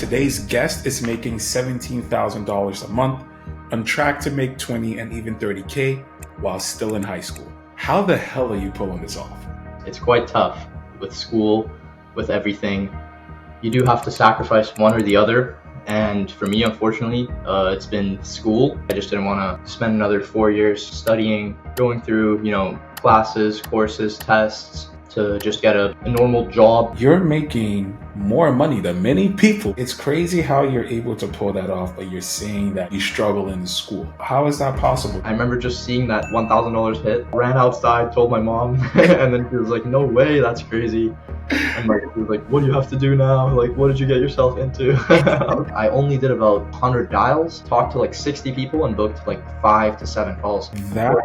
Today's guest is making $17,000 a month, on track to make 20 and even 30K while still in high school. How the hell are you pulling this off? It's quite tough with school, with everything. You do have to sacrifice one or the other. And for me, unfortunately, it's been school. I just didn't want to spend another 4 years studying, going through, classes, courses, tests, to just get a normal job. You're making more money than many people. It's crazy how you're able to pull that off, but you're saying that you struggle in school. How is that possible? I remember just seeing that $1,000 hit, ran outside, told my mom, and then she was like, "No way, that's crazy." And she was like, "What do you have to do now? Like, what did you get yourself into?" I only did about 100 dials, talked to like 60 people, and booked like 5 to 7 calls. That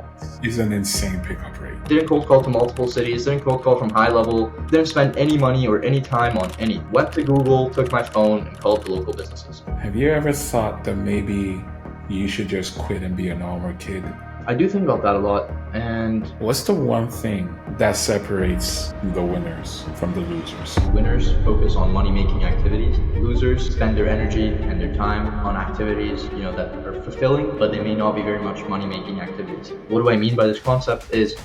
is an insane pickup rate. Didn't cold call to multiple cities, didn't cold call from high level, didn't spend any money or any time on any. Went to Google, took my phone, and called the local businesses. Have you ever thought that maybe you should just quit and be a normal kid? I do think about that a lot. And what's the one thing that separates the winners from the losers? Winners focus on money-making activities. Losers spend their energy and their time on activities, that are fulfilling, but they may not be very much money-making activities. What do I mean by this concept is...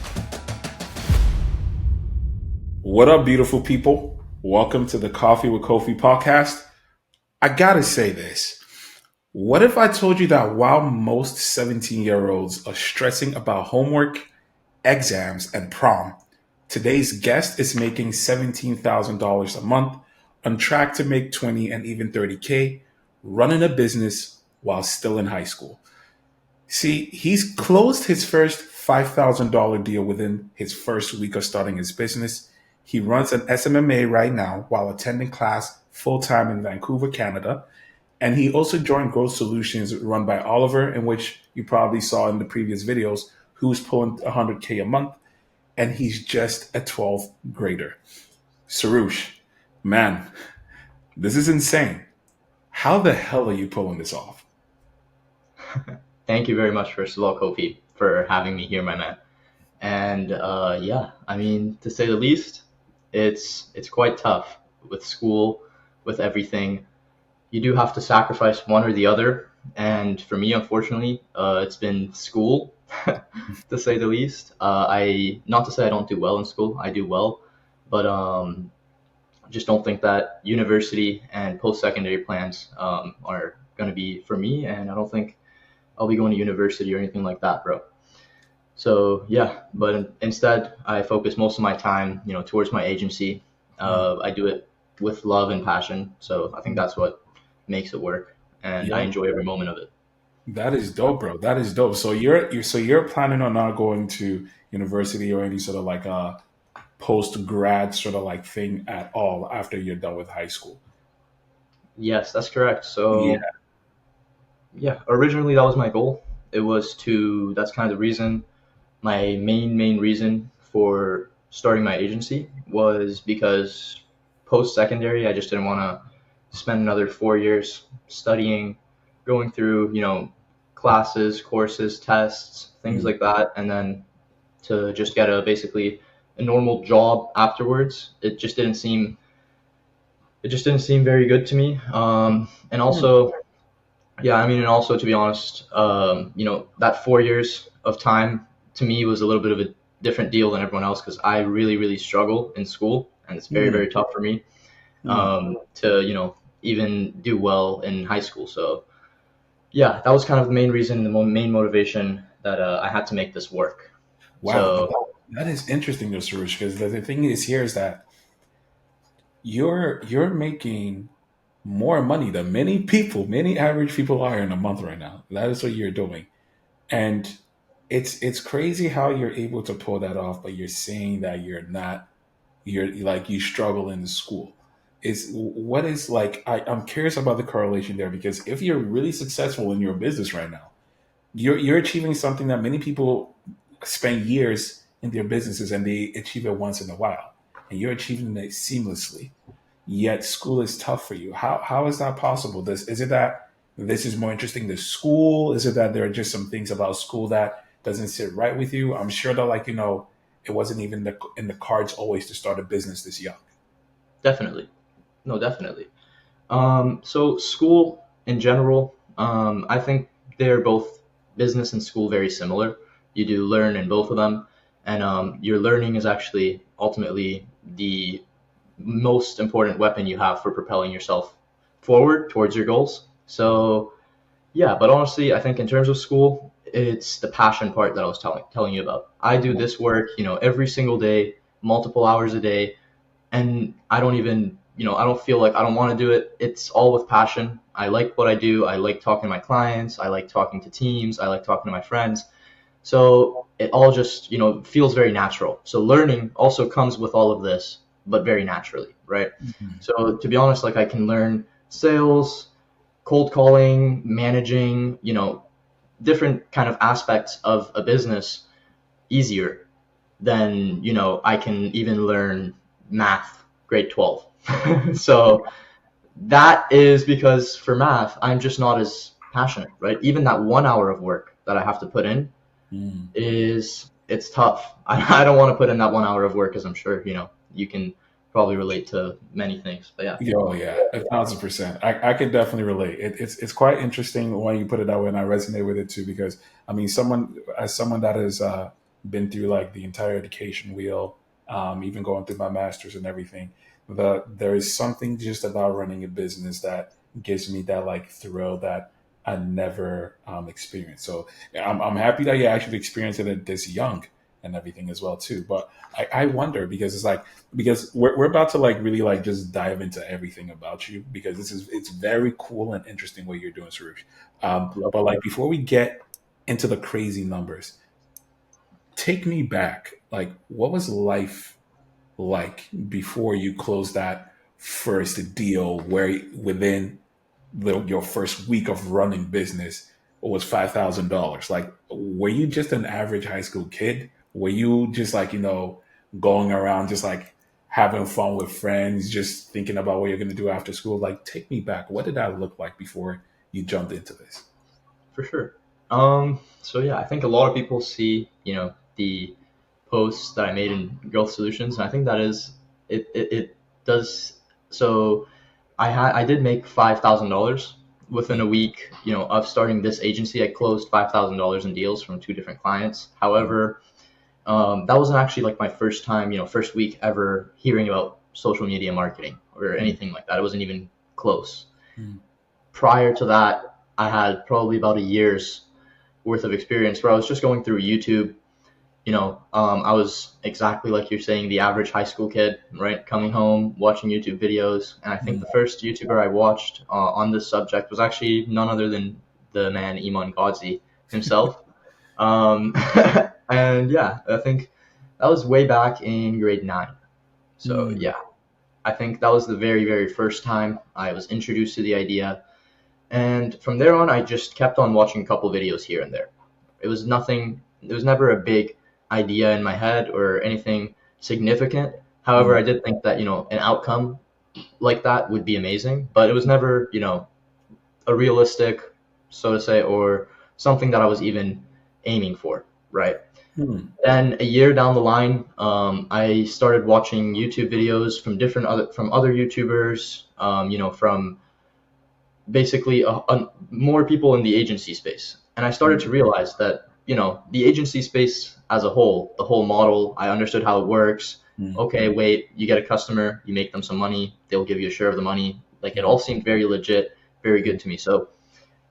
What up, beautiful people? Welcome to the Coffee with Kofi podcast. I gotta say this. What if I told you that while most 17-year-olds are stressing about homework, exams, and prom, today's guest is making $17,000 a month, on track to make 20 and even 30K, running a business while still in high school. See, he's closed his first $5,000 deal within his first week of starting his business. He runs an SMMA right now while attending class full-time in Vancouver, Canada. And he also joined Growth Solutions run by Oliver, in which you probably saw in the previous videos, who's pulling 100K a month. And he's just a 12th grader. SAROUSH, man, this is insane. How the hell are you pulling this off? Thank you very much, first of all, Kofi, for having me here, my man. And to say the least, it's quite tough with school, with everything. You do have to sacrifice one or the other. And for me, unfortunately, it's been school, to say the least. Not to say I don't do well in school, I do well, but just don't think that university and post-secondary plans are going to be for me. And I don't think I'll be going to university or anything like that, bro. So yeah, but instead I focus most of my time, towards my agency. I do it with love and passion. So I think that's what makes it work, and I enjoy every moment of it. That is dope, bro. That is dope. So you're planning on not going to university or any sort of like a post grad sort of like thing at all after you're done with high school? Yes, that's correct. So yeah, originally that was my goal. That's kind of the reason. My main reason for starting my agency was because post-secondary, I just didn't want to spend another 4 years studying, going through, classes, courses, tests, things like that. And then to just get basically a normal job afterwards, it just didn't seem very good to me. And also, to be honest, that 4 years of time to me was a little bit of a different deal than everyone else, because I really, really struggle in school, and it's very, very tough for me to, even do well in high school. So yeah, that was kind of the main reason, the main motivation that I had to make this work. Wow, so, that is interesting, though, SAROUSH, because the thing is that you're making more money than many average people are in a month right now. That is what you're doing. And it's crazy how you're able to pull that off, but you're saying that you struggle in school. I'm curious about the correlation there, because if you're really successful in your business right now, you're achieving something that many people spend years in their businesses and they achieve it once in a while, and you're achieving it seamlessly. Yet school is tough for you. How is that possible? Is it that this is more interesting than school? Is it that there are just some things about school that doesn't sit right with you? I'm sure that it wasn't even in the cards always to start a business this young. Definitely. No, definitely. So school in general, I think they're both business and school very similar. You do learn in both of them, and your learning is actually ultimately the most important weapon you have for propelling yourself forward towards your goals. So yeah, but honestly, I think in terms of school, it's the passion part that I was telling you about. I do this work, every single day, multiple hours a day, and I don't even, I don't feel like I don't want to do it. It's all with passion. I like what I do. I like talking to my clients. I like talking to teams. I like talking to my friends. So it all just, feels very natural. So learning also comes with all of this, but very naturally, right? Mhm. So to be honest, like I can learn sales, cold calling, managing, different kind of aspects of a business easier than, I can even learn math grade 12. So that is because for math, I'm just not as passionate, right? Even that 1 hour of work that I have to put in Mm. it's tough. I don't want to put in that 1 hour of work, as I'm sure, you can probably relate to many things, but yeah. Yeah, oh yeah, 1,000%. I can definitely relate. It's quite interesting when you put it that way, and I resonate with it too because I mean, someone that has been through like the entire education wheel, even going through my masters and everything, there is something just about running a business that gives me that like thrill that I never experienced. So yeah, I'm happy that you actually experienced it at this young and everything as well too. But I wonder because it's like because we're about to like really like just dive into everything about you because it's very cool and interesting what you're doing, Sarush. Love But to like hear. before we get into the crazy numbers, take me back. Like, what was life like before you closed that first deal? Where within your first week of running business was $5,000. Like, were you just an average high school kid? Were you just like, going around just like having fun with friends, just thinking about what you're going to do after school? Like, take me back. What did that look like before you jumped into this? For sure. So yeah, I think a lot of people see, the posts that I made in Growth Solutions, and I think that is it does. So I did make $5,000 within a week, of starting this agency. I closed $5,000 in deals from two different clients. However, that wasn't actually like my first time, first week ever hearing about social media marketing or anything like that. It wasn't even close. Mm, Prior to that, I had probably about a year's worth of experience where I was just going through YouTube. I was exactly like you're saying, the average high school kid, right? Coming home, watching YouTube videos. And I think mm, the first YouTuber I watched on this subject was actually none other than the man Iman Godzi himself. Um, and yeah, I think that was way back in grade 9. So mm, yeah, I think that was the very, very first time I was introduced to the idea. And from there on, I just kept on watching a couple videos here and there. It was nothing, there was never a big idea in my head or anything significant. However, mm, I did think that, an outcome like that would be amazing, but it was never, a realistic, so to say, or something that I was even aiming for, right? mm, Then a year down the line, I started watching YouTube videos from other YouTubers, from basically more people in the agency space. And I started to mm, realize that, the agency space as a whole, the whole model, I understood how it works. mm, Okay, wait, you get a customer, you make them some money, they'll give you a share of the money. Like it mm, all seemed very legit, very mm, good to me. So,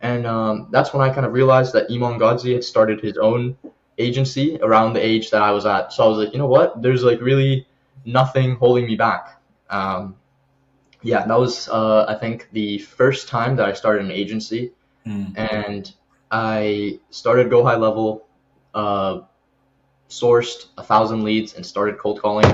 and that's when I kind of realized that Iman Godzi had started his own agency around the age that I was at. So I was like, you know what? There's like really nothing holding me back. Um, yeah, that was I think the first time that I started an agency, mm, and I started Go High Level, uh, sourced 1,000 leads, and started cold calling.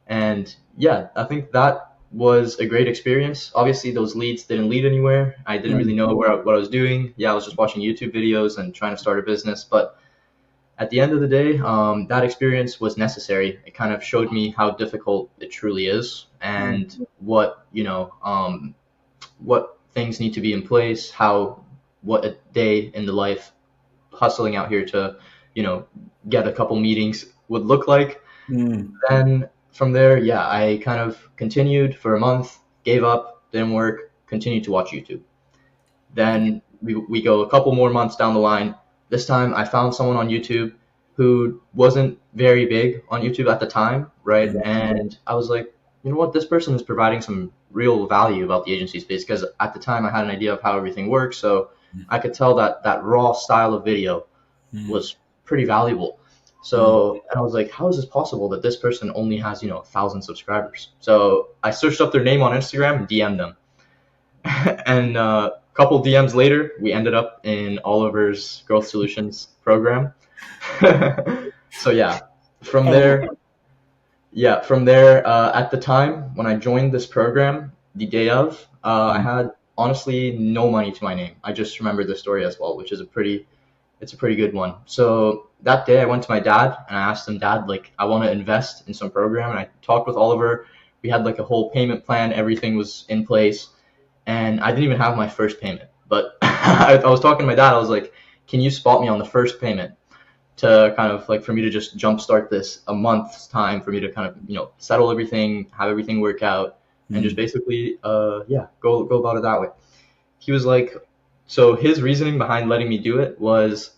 And yeah, I think that was a great experience. Obviously, those leads didn't lead anywhere. I didn't really mm, know what I was doing. Yeah, I was just watching YouTube videos and trying to start a business. But at the end of the day, that experience was necessary. It kind of showed me how difficult it truly is, mm, and what things need to be in place, what a day in the life hustling out here to, you know, get a couple meetings would look like. mm, Then from there, yeah, I kind of continued for a month, gave up, didn't work, continue to watch YouTube. Then we go a couple more months down the line. This time I found someone on YouTube who wasn't very big on YouTube at the time, right? And I was like, you know what, this person is providing some real value about the agency space, because at the time I had an idea of how everything works. So I could tell that that raw style of video was pretty valuable. So, and I was like, how is this possible that this person only has, 1,000 subscribers? So I searched up their name on Instagram and DM'd them. And a couple DMs later, we ended up in Oliver's Growth Solutions program. So from there, at the time when I joined this program, the day of, I had honestly no money to my name. I just remember the story as well, which is it's a pretty good one. So that day I went to my dad and I asked him, Dad, like, I want to invest in some program. And I talked with Oliver. We had like a whole payment plan. Everything was in place. And I didn't even have my first payment. But I was talking to my dad. I was like, can you spot me on the first payment to kind of like for me to just jumpstart this a month's time for me to kind of, settle everything, have everything work out, and just basically, go about it that way. He was like, so his reasoning behind letting me do it was,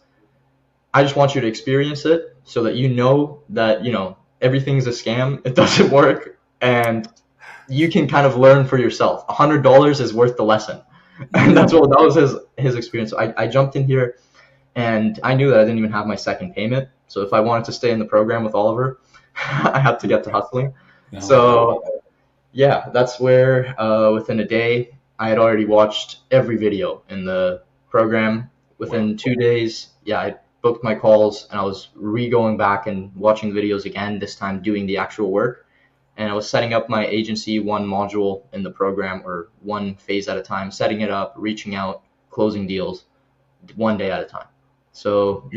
I just want you to experience it so that you know that, everything's a scam. It doesn't work. And you can kind of learn for yourself. $100 is worth the lesson. And that was his experience. So I jumped in here and I knew that I didn't even have my second payment. So if I wanted to stay in the program with Oliver, I had to get to hustling. No. So that's where within a day, I had already watched every video in the program. Within 2 days, I booked my calls and I was going back and watching videos again, this time doing the actual work. And I was setting up my agency one module in the program, or one phase at a time, setting it up, reaching out, closing deals one day at a time. So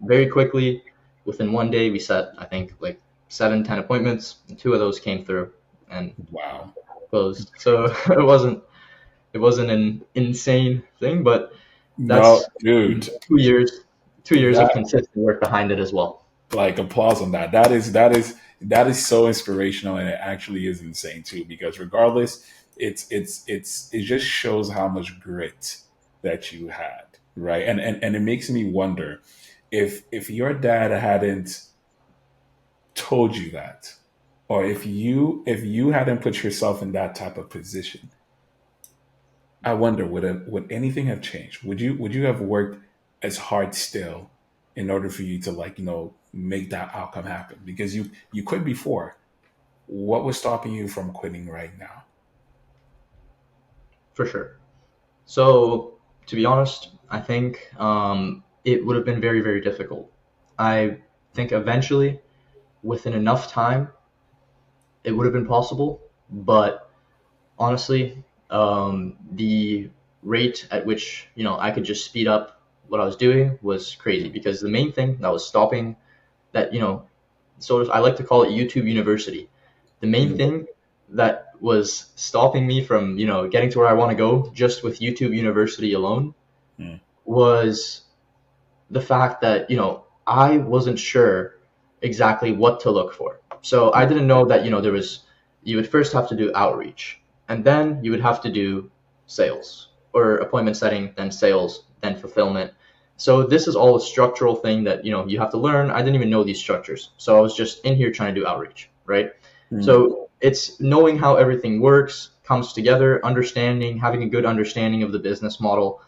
very quickly, within 1 day, we set, I think, like 7-10 appointments, and 2 of those came through and closed. So it wasn't an insane thing, but that's 2 years of consistent work behind it as well. Like, applause on that. That is so inspirational, and it actually is insane too, because regardless, it just shows how much grit that you had, right? And it makes me wonder if your dad hadn't told you that, or if you hadn't put yourself in that type of position, I wonder, would anything have changed? Would you have worked as hard still in order for you to make that outcome happen? Because you quit before. What was stopping you from quitting right now? For sure. So to be honest, I think it would have been very, very difficult. I think eventually, within enough time, it would have been possible. But honestly, the rate at which I could just speed up what I was doing was crazy, because the main thing that was stopping that, I like to call it YouTube University. The main thing that was stopping me from, getting to where I want to go just with YouTube University alone was the fact that, I wasn't sure exactly what to look for. So I didn't know that, you would first have to do outreach, and then you would have to do sales, or appointment setting, then sales, then fulfillment. So this is all a structural thing that, you have to learn. I didn't even know these structures. So I was just in here trying to do outreach, right? So it's knowing how everything works, comes together, having a good understanding of the business model,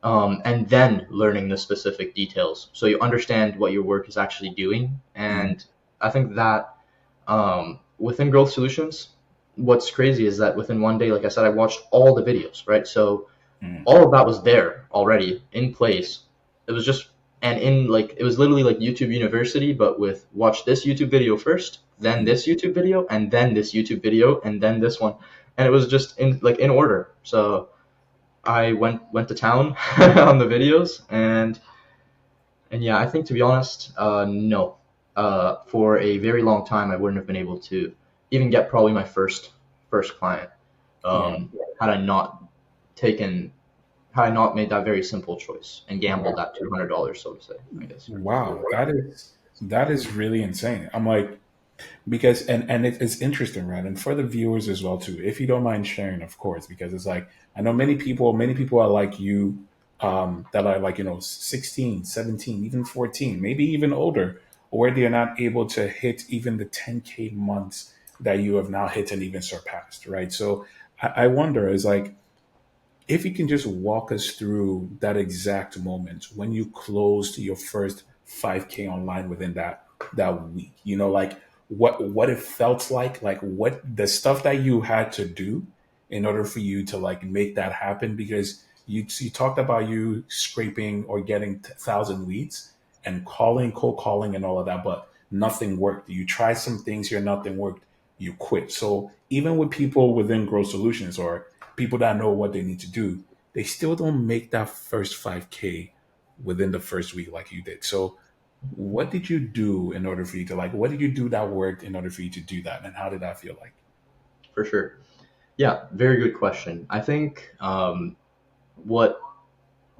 and then learning the specific details. So you understand what your work is actually doing. And I think that within Growth Solutions, what's crazy is that within 1 day, like I said, I watched all the videos, right? So all of that was there already in place. It was just, it was literally like YouTube University, but with watch this YouTube video first, then this YouTube video, and then this YouTube video, and then this one. And it was just in order. So I went to town on the videos, and I think, to be honest, no. For a very long time, I wouldn't have been able to even get probably my first client had I not made that very simple choice and gambled that $200, so to say, I guess. Wow, that is really insane. I'm like, Because it's interesting, right? And for the viewers as well too, if you don't mind sharing, of course, because it's like I know many people are like you, that are like 16, 17, even 14, maybe even older, where they're not able to hit even the 10K months that you have now hit and even surpassed, right? So I wonder, is like, if you can just walk us through that exact moment when you closed your first 5K online within that week, like what it felt like what the stuff that you had to do in order for you to like make that happen, because you talked about you scraping or getting 1,000 leads and calling, cold calling, and all of that, but nothing worked. You tried some things here, nothing worked. You quit. So even with people within Growth Solutions or people that know what they need to do, they still don't make that first 5K within the first week like you did. So what did you do in order for you to like, what did you do that worked in order for you to do that? And how did that feel like? For sure. Yeah, very good question. I think what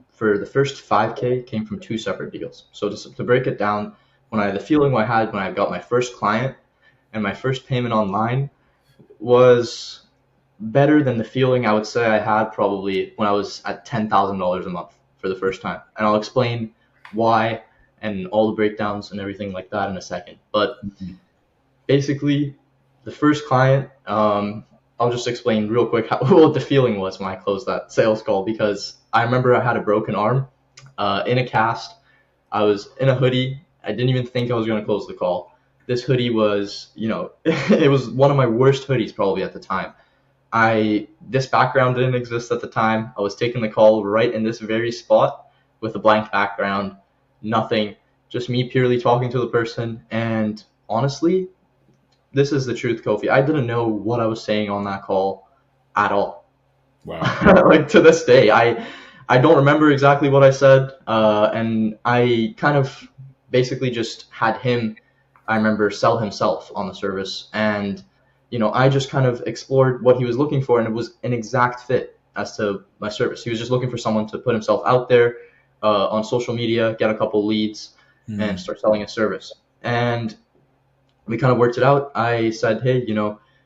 for the first 5K came from two separate deals. So to break it down, the feeling I had when I got my first client and my first payment online was better than the feeling I would say I had probably when I was at $10,000 a month for the first time. And I'll explain why and all the breakdowns and everything like that in a second. But Mhm. basically, the first client, I'll just explain real quick what the feeling was when I closed that sales call, because I remember I had a broken arm in a cast. I was in a hoodie. I didn't even think I was going to close the call. This hoodie was, it was one of my worst hoodies probably at the time. This background didn't exist at the time. I was taking the call right in this very spot with a blank background, nothing, just me purely talking to the person. And honestly, this is the truth, Kofi. I didn't know what I was saying on that call at all. Wow. Like to this day, I don't remember exactly what I said, and I kind of basically just had him. I remember sell himself on the service, and I just kind of explored what he was looking for, and it was an exact fit as to my service. He was just looking for someone to put himself out there on social media, get a couple leads, and Mm. start selling a service. And we kind of worked it out. I said, hey,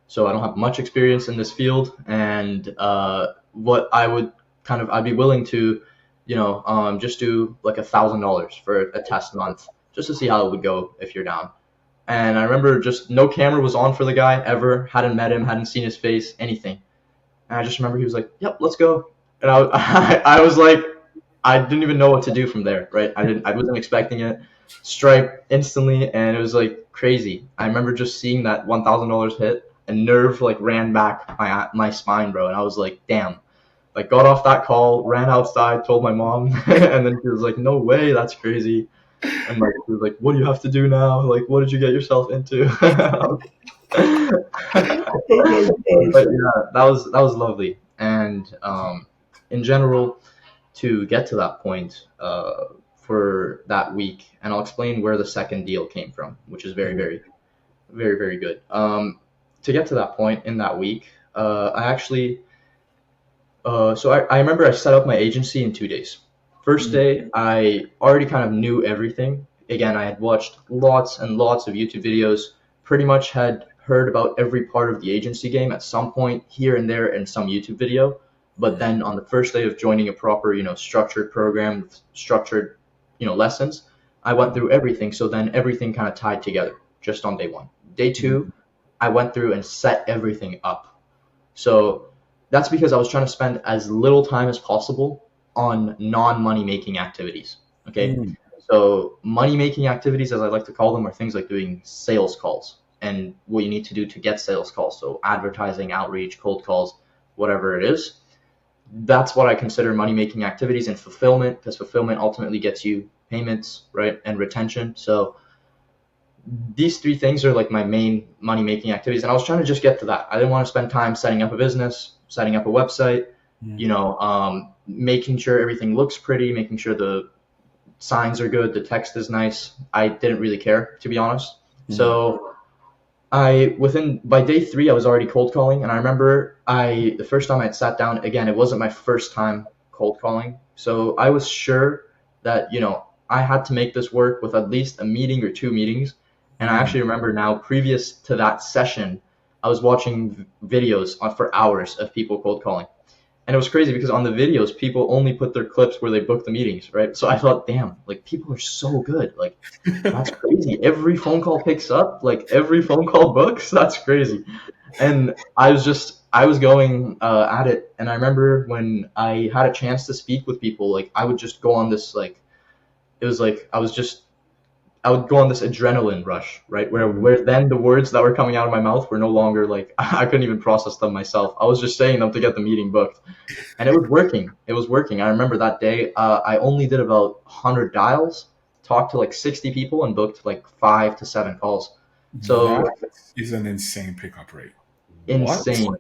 so I don't have much experience in this field, and what I would I'd be willing to, just do like $1,000 for a test month, just to see how it would go if you're down. And I remember just no camera was on for the guy ever, hadn't met him, hadn't seen his face, anything. And I just remember he was like, yep, let's go. And I was like, I didn't even know what to do from there, right? I wasn't expecting it. Stripe instantly, and it was like crazy. I remember just seeing that $1,000 hit, and nerve like ran back my spine, bro. And I was like, damn. Like got off that call, ran outside, told my mom, and then she was like, no way, that's crazy. And like she was like, what do you have to do now? Like, what did you get yourself into? Oh my But gosh. yeah, that was lovely. And in general, to get to that point for that week, and I'll explain where the second deal came from, which is very, Mhm. very, very, very good. To get to that point in that week, I actually, so I remember I set up my agency in 2 days. First Mm. day, I already kind of knew everything. Again, I had watched lots and lots of YouTube videos, pretty much had heard about every part of the agency game at some point here and there in some YouTube video. But Mm. then on the first day of joining a proper, structured program, with structured, lessons, I went through everything. So then everything kind of tied together just on day one. Day two, Mm. I went through and set everything up. So that's because I was trying to spend as little time as possible on non-money making activities. Okay. Mm. So money making activities, as I like to call them, are things like doing sales calls and what you need to do to get sales calls. So advertising, outreach, cold calls, whatever it is. That's what I consider money making activities, and fulfillment, because fulfillment ultimately gets you payments, right? And retention. So these three things are like my main money making activities, and I was trying to just get to that. I didn't want to spend time setting up a business, setting up a website, Mm. making sure everything looks pretty, making sure the signs are good, the text is nice. I didn't really care, to be honest. Mm. So by day three, I was already cold calling, and I remember the first time I'd sat down, again, it wasn't my first time cold calling, so I was sure that I had to make this work with at least a meeting or two meetings, And I actually remember now, previous to that session, I was watching videos for hours of people cold calling. And it was crazy because on the videos, people only put their clips where they book the meetings, right? So I thought, damn, like people are so good. Like that's crazy. Every phone call picks up, like every phone call books. That's crazy. And I was going at it. And I remember when I had a chance to speak with people, like I would just go on this, like, it was like I would go on this adrenaline rush, right? Where then the words that were coming out of my mouth were no longer like I couldn't even process them myself. I was just saying them to get the meeting booked, and it was working. It was working. I remember that day, I only did about 100 dials, talked to like 60 people, and booked like 5 to 7 calls. That So is an insane pickup rate. What? insane.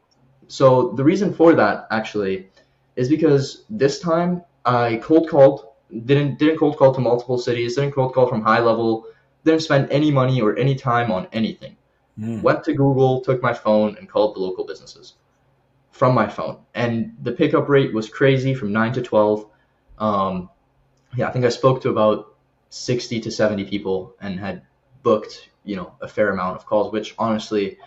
So the reason for that actually is because this time I cold called, didn't cold call to multiple cities, didn't cold call from high level, didn't spend any money or any time on anything. Mm. Went to Google, took my phone, and called the local businesses from my phone. And the pickup rate was crazy from 9 to 12. Um, yeah, I think I spoke to about 60 to 70 people and had booked, a fair amount of calls, which honestly,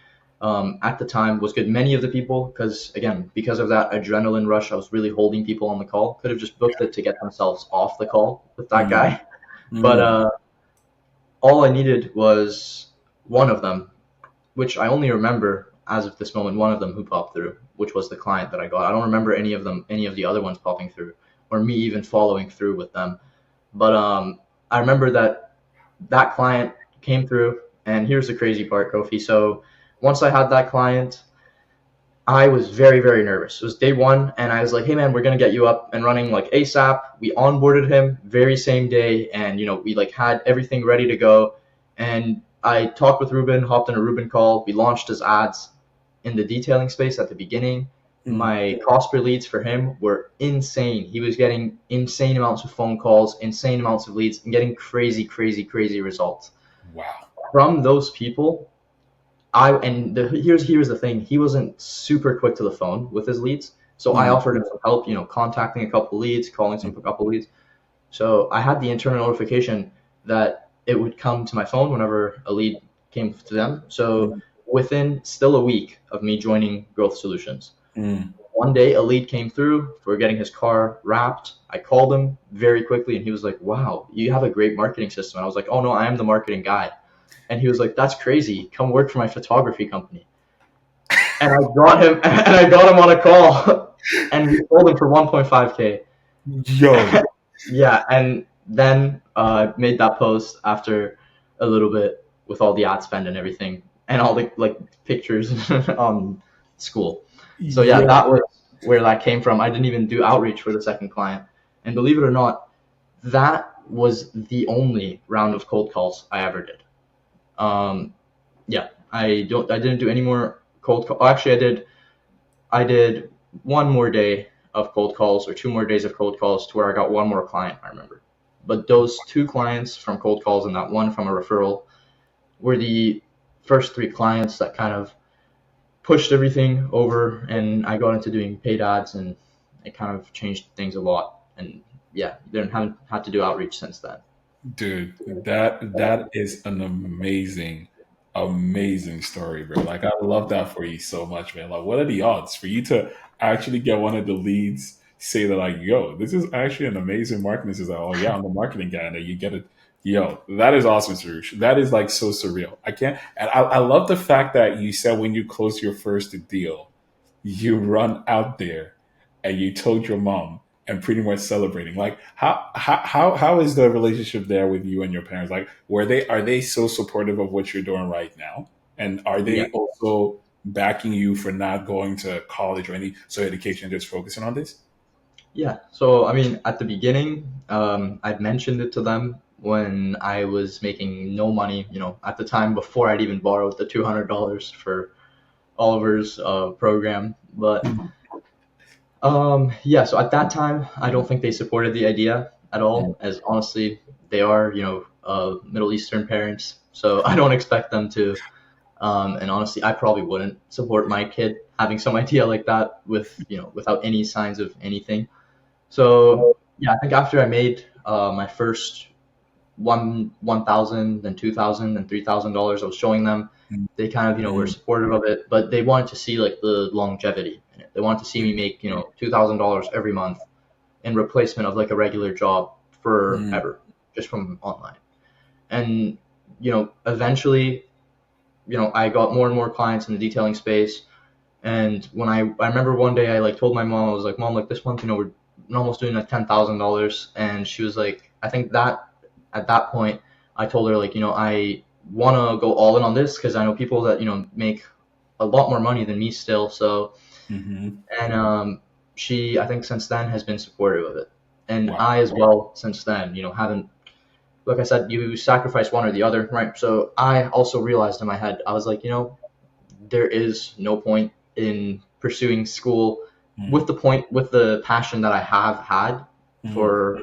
at the time was good. Many of the people, because of that adrenaline rush, I was really holding people on the call. Could have just booked it to get themselves off the call with that Mm. guy. But Mm. all I needed was one of them, which I only remember as of this moment, one of them who popped through, which was the client that I got. I don't remember any of the other ones popping through, or me even following through with them. But I remember that client came through, and here's the crazy part, Kofi. So once I had that client, I was very, very nervous. It was day one, and I was like, "Hey, man, we're gonna get you up and running like ASAP." We onboarded him very same day, and we like had everything ready to go. And I talked with Ruben, hopped on a Ruben call. We launched his ads in the detailing space at the beginning. Mm. My cost per leads for him were insane. He was getting insane amounts of phone calls, insane amounts of leads, and getting crazy, crazy, crazy results Wow. from those people. Here's the thing. He wasn't super quick to the phone with his leads, so I Mm. offered him some help. Contacting a couple leads, calling some couple leads. So I had the internal notification that it would come to my phone whenever a lead came to them. So Mm. within still a week of me joining Growth Solutions, Mm. one day a lead came through for getting his car wrapped. I called him very quickly, and he was like, "Wow, you have a great marketing system." And I was like, "Oh no, I am the marketing guy." And he was like, "That's crazy. Come work for my photography company." And I got him on a call, and we sold him for 1.5K. Yo. Yeah, and then made that post after a little bit with all the ad spend and everything, and all the like pictures on school. So yeah, Yo. that was where that came from. I didn't even do outreach for the second client, and believe it or not, that was the only round of cold calls I ever did. Um, yeah, I didn't do any more cold call. Actually, I did one more day of cold calls or 2 more days of cold calls to where I got one more client, I remember. But those 2 clients from cold calls and that one from a referral were the first 3 clients that kind of pushed everything over, and I got into doing paid ads, and it kind of changed things a lot. And yeah, haven't had to do outreach since then. Dude, that is an amazing, amazing story, bro. Like I love that for you so much, man. Like what are the odds for you to actually get one of the leads say that like, yo, this is actually an amazing marketing system. Oh yeah, I'm the marketing guy, and then you get it. Yo, that is awesome, Sarush. That is like so surreal. I can't and I love the fact that you said when you close your first deal, you run out there and you told your mom and pretty much celebrating. Like how is the relationship there with you and your parents? Like are they so supportive of what you're doing right now? And are Yeah. they also backing you for not going to college or any so education, just focusing on this? Yeah. So, I mean, at the beginning, I'd mentioned it to them when I was making no money, at the time before I'd even borrowed the $200 for Oliver's program. But yeah, so at that time, I don't think they supported the idea at all, as honestly, they are, Middle Eastern parents. So I don't expect them to. And honestly, I probably wouldn't support my kid having some idea like that without any signs of anything. So yeah, I think after I made my first $1,000, then $2,000, then $3,000. I was showing them. They kind of, were Mm, supportive of it, but they wanted to see like the longevity in it. They wanted to see me make, $2,000 every month in replacement of like a regular job mm, forever, just from online. And, eventually, I got more and more clients in the detailing space. And when I remember one day I like told my mom, I was like, Mom, like this month, we're almost doing like $10,000. And she was like, I think that at that point, I told her like, I want to go all in on this because I know people that, make a lot more money than me still. So, mhm. and she, I think since then has been supportive of it. And Wow. I as well, since then, haven't, like I said, you sacrifice one or the other, right? So I also realized in my head, I was like, there is no point in pursuing school with Mm, the passion that I have had mm. for,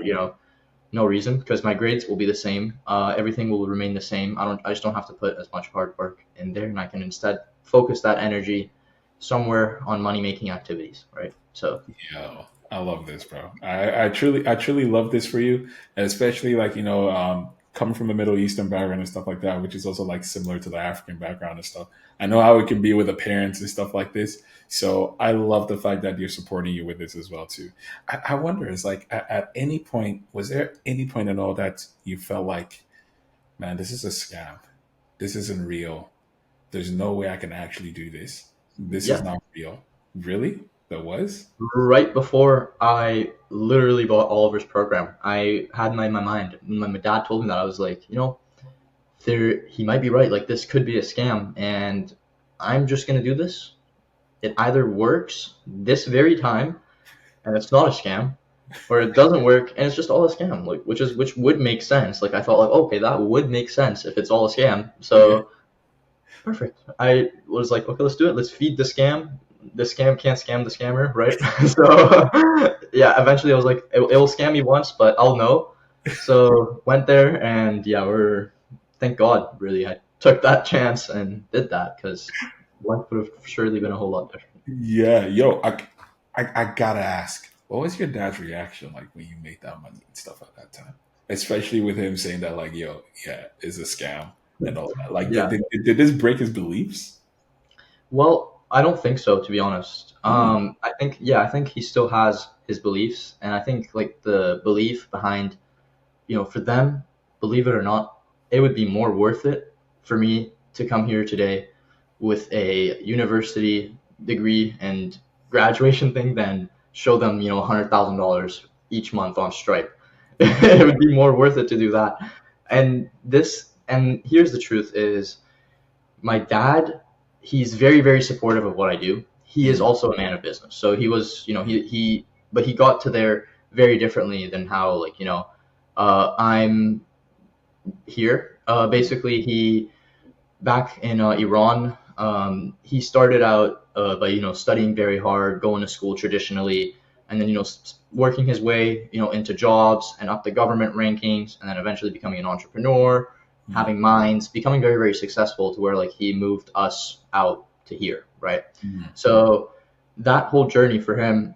no reason, because my grades will be the same. Everything will remain the same. I just don't have to put as much hard work in there, and I can instead focus that energy somewhere on money making activities, right? So Yo, I love this, bro. I truly love this for you, and especially like coming from the Middle Eastern background and stuff like that, which is also like similar to the African background and stuff. I know how it can be with the parents and stuff like this. So I love the fact that you're supporting you with this as well too. I wonder, is like at any point, was there any point in all that you felt like, man, this is a scam. This isn't real. There's no way I can actually do this. This is yeah, not real. Really? There was? right before I literally bought Oliver's program, I had in my mind, when my dad told me that, I was like, he might be right. Like this could be a scam, and I'm just gonna do this. It either works this very time, and it's not a scam, or it doesn't work, and it's just all a scam. Like which would make sense. Like I thought, like okay, that would make sense if it's all a scam. Yeah. So perfect. I was like, okay, let's do it. Let's feed the scam. The scam can't scam the scammer, right? So yeah, eventually I was like, it'll scam me once, but I'll know. So went there, and yeah, thank God, really, I took that chance and did that because life would have surely been a whole lot different. Yeah, yo, I gotta ask, what was your dad's reaction like when you made that money and stuff at that time? Especially with him saying that, like, yo, yeah, it's a scam and all that. Like, Yeah. did this break his beliefs? Well, I don't think so, to be honest. Mm, I think he still has his beliefs, and I think like the belief behind, for them, believe it or not, it would be more worth it for me to come here today with a university degree and graduation thing than show them, $100,000 each month on Stripe. It would be more worth it to do that. And here's the truth is my dad, he's very, very supportive of what I do. He is mm, also a man of business. So he was, but he got to there very differently than how, like, I'm here. Basically, back in Iran, he started out by, studying very hard, going to school traditionally, and then, working his way, into jobs and up the government rankings, and then eventually becoming an entrepreneur, mm, having mines, becoming very, very successful to where like he moved us out to here, right? mm, So that whole journey for him,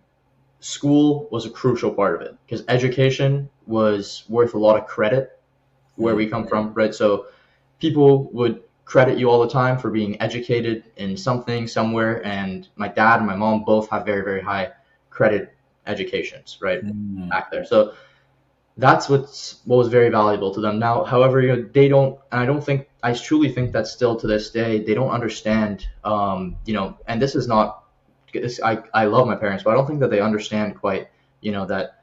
school was a crucial part of it because education was worth a lot of credit where we mm, come from, right? So people would credit you all the time for being educated in something somewhere, and my dad and my mom both have very, very high credit educations, right, mm, back there. So that's what was very valuable to them. Now, however, they don't, and I truly think that still to this day they don't understand, and this is not, I love my parents, but I don't think that they understand quite, that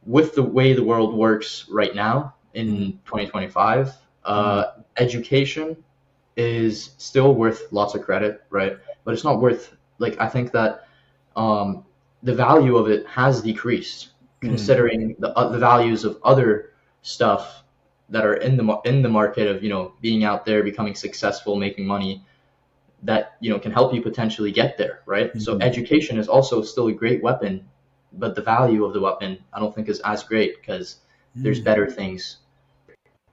with the way the world works right now mm, in 2025, mm, education is still worth lots of credit, right? But it's not worth, like, I think that um, the value of it has decreased mm, considering the values of other stuff that are in the market of, being out there, becoming successful, making money that, can help you potentially get there, right? So mm, education is also still a great weapon, but the value of the weapon I don't think is as great because there's mm. better things.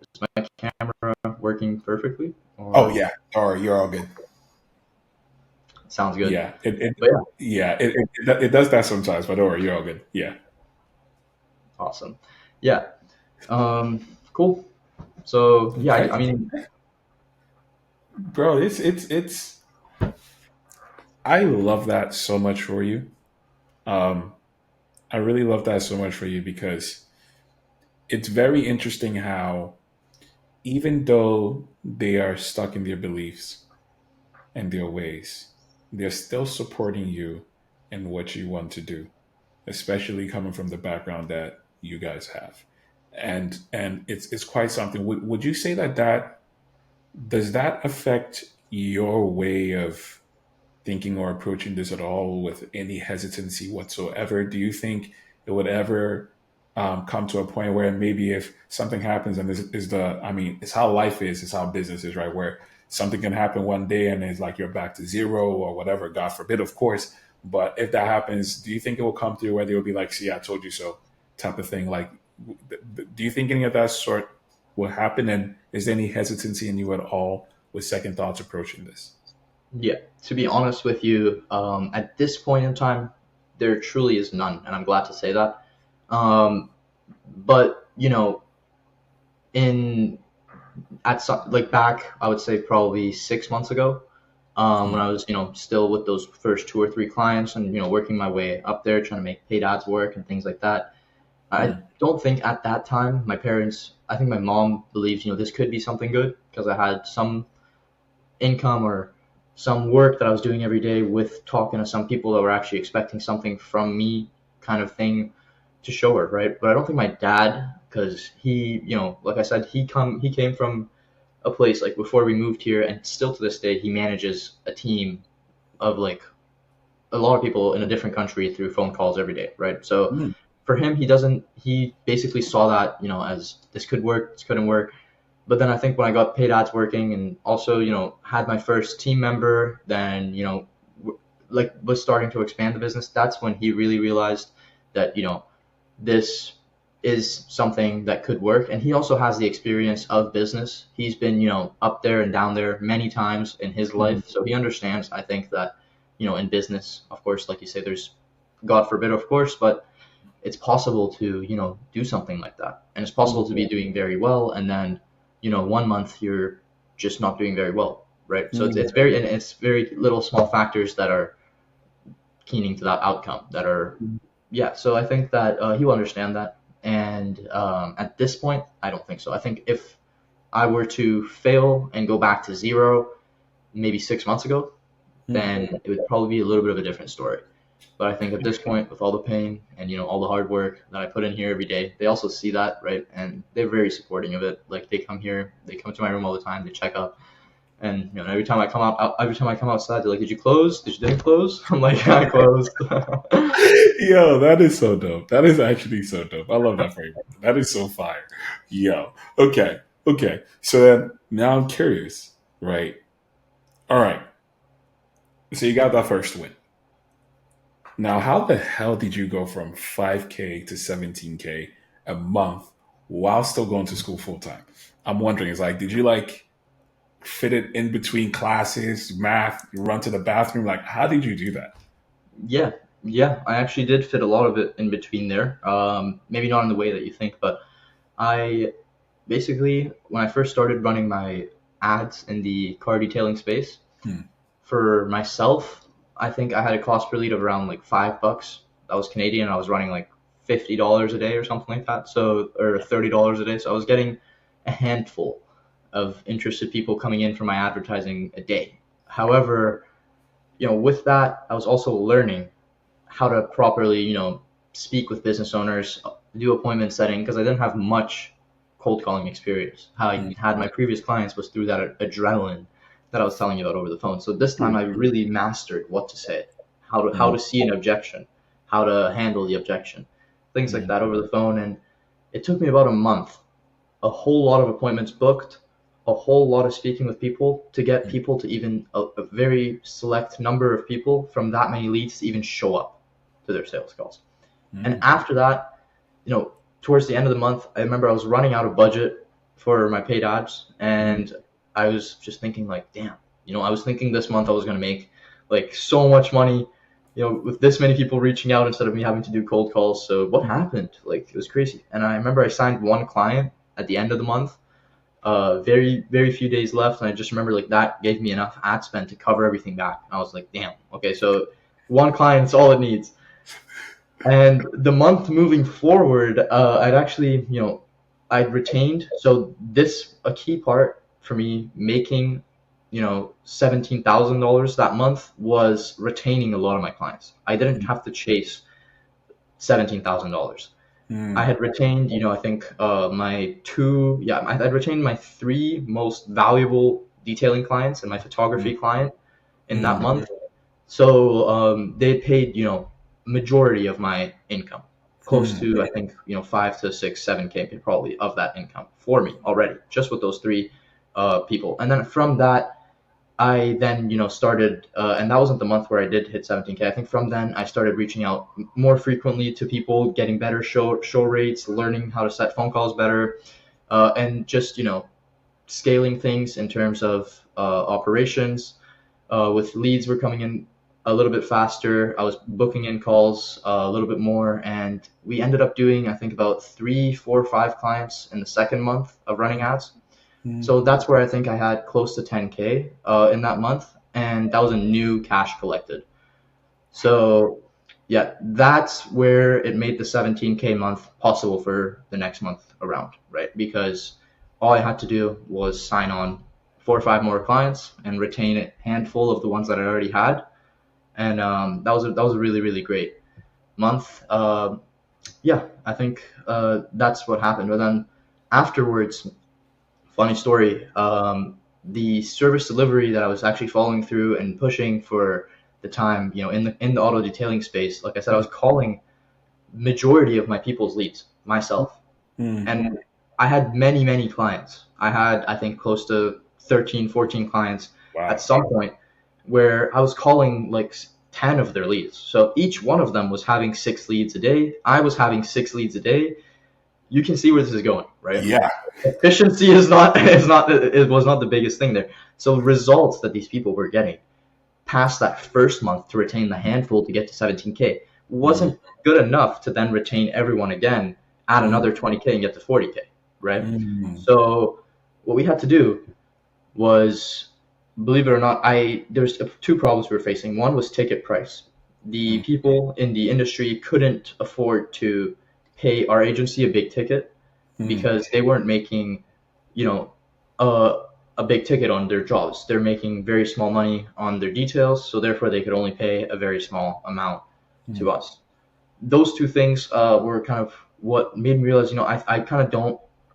Is my camera working perfectly? Oh Or yeah, or you're all good. sounds good. Yeah, it But yeah, yeah, it does that sometimes, but don't worry, you're all good. Yeah. awesome. Yeah. Cool. So yeah, I Okay, mean, bro, it's. I love that so much for you. Um, I really love that so much for you because it's very interesting how even though they are stuck in their beliefs and their ways, they're still supporting you in what you want to do, especially coming from the background that you guys have. And it's quite something. Would you say that does that affect your way of thinking or approaching this at all with any hesitancy whatsoever? Do you think it would ever come to a point where maybe if something happens and this is I mean, it's how life is, it's how business is, right? Where something can happen one day and it's like you're back to zero or whatever, God forbid, of course. But if that happens, do you think it will come through where they will be like, see, I told you so type of thing? Like, do you think any of that sort will happen? And is there any hesitancy in you at all with second thoughts approaching this? yeah, to be honest with you, at this point in time, there truly is none, and I'm glad to say that. Um, but in at some, like back, I would say probably 6 months ago, when I was still with those first two or three clients and working my way up there, trying to make paid ads work and things like that. I Mm, don't think at that time my parents, I think my mom believed this could be something good because I had some income or some work that I was doing every day with talking to some people that were actually expecting something from me, kind of thing, to show her, right? But I don't think my dad, because he, like I said, he came from a place like before we moved here, and still to this day he manages a team of like a lot of people in a different country through phone calls every day, right? So mm, for him, he basically saw that as this could work, this couldn't work. But then I think when I got paid ads working and also had my first team member, then like was starting to expand the business, that's when he really realized that this is something that could work. And he also has the experience of business. He's been up there and down there many times in his mm, life, so he understands, I think, that in business, of course, like you say, there's, God forbid, of course, but it's possible to do something like that, and it's possible to be doing very well, and then 1 month you're just not doing very well, right? So it's mm, very, and it's very little small factors that are keening to that outcome, that are, mm. yeah. So I think that he will understand that, and at this point I don't think so. I think if I were to fail and go back to zero maybe 6 months ago, Mm. then it would probably be a little bit of a different story. But I think at this point, with all the pain and all the hard work that I put in here every day, they also see that, right? And they're very supporting of it. Like they come here, they come to my room all the time, they check up, and every time I come every time I come outside, they're like, "Did you close? Didn't close?" I'm like, "Yeah, I closed." Yo, that is so dope. That is actually so dope. I love that for you. That is so fire. Yo. Okay. Okay. So then now I'm curious, right? All right. So you got that first win. Now, how the hell did you go from 5K to 17K a month while still going to school full time? I'm wondering, is like, did you like fit it in between classes, math, you run to the bathroom? Like, how did you do that? Yeah, yeah, I actually did fit a lot of it in between there. Maybe not in the way that you think, but I basically, when I first started running my ads in the car detailing space, Hmm. for myself, I think I had a cost per lead of around like $5. That was Canadian. I was running like $50 a day or something like that. So, or $30 a day. So I was getting a handful of interested people coming in for my advertising a day. However, with that, I was also learning how to properly, speak with business owners, do appointment setting, because I didn't have much cold calling experience. How I Hmm. had my previous clients was through that adrenaline that I was telling you about over the phone. So this time I really mastered what to say, how Hmm. to see an objection, how to handle the objection, things like Hmm. that over the phone. And it took me about a month, a whole lot of appointments booked, a whole lot of speaking with people to get people to even a very select number of people from that many leads to even show up to their sales calls. And Hmm. after that, towards the end of the month, I remember I was running out of budget for my paid ads, Hmm. and I was just thinking like, damn, I was thinking this month I was gonna make like so much money, with this many people reaching out instead of me having to do cold calls. So what happened? Like it was crazy. And I remember I signed one client at the end of the month, very, very few days left. And I just remember like that gave me enough ad spend to cover everything back. I was like, damn, okay, so one client's all it needs. And the month moving forward, I'd actually, I'd retained. So a key part for me making, $17,000 that month was retaining a lot of my clients. I didn't have to chase $17,000. I had retained, I think I'd retained my three most valuable detailing clients and my photography client in that month. So they paid, majority of my income, close to I think 5 to 6, 7K probably of that income for me already, just with those three people. And then from that, I then started, and that wasn't the month where I did hit 17K. I think from then I started reaching out more frequently to people, getting better show rates, learning how to set phone calls better, and just scaling things in terms of operations. With leads were coming in a little bit faster. I was booking in calls a little bit more, and we ended up doing I think about 3, 4, 5 clients in the second month of running ads. So that's where I think I had close to 10K in that month, and that was a new cash collected. So yeah, that's where it made the 17K month possible for the next month around, right? Because all I had to do was sign on 4 or 5 more clients and retain a handful of the ones that I already had, and that was a really, really great month. Yeah, I think that's what happened. But then afterwards, funny story. The service delivery that I was actually following through and pushing for the time, in the auto detailing space, like I said, I was calling majority of my people's leads myself, and I had many, many clients. I had, I think, close to 13, 14 clients at some point where I was calling like 10 of their leads. So each one of them was having 6 leads a day. I was having 6 leads a day. You can see where this is going, right? Yeah. Efficiency it was not the biggest thing there. So results that these people were getting past that first month to retain the handful to get to 17K wasn't good enough to then retain everyone again, add another 20K and get to 40K, right? So what we had to do was, believe it or not, there's 2 problems we were facing. One was ticket price. The people in the industry couldn't afford to pay our agency a big ticket because they weren't making, a big ticket on their jobs. They're making very small money on their details, so therefore they could only pay a very small amount to us. Those 2 things were kind of what made me realize,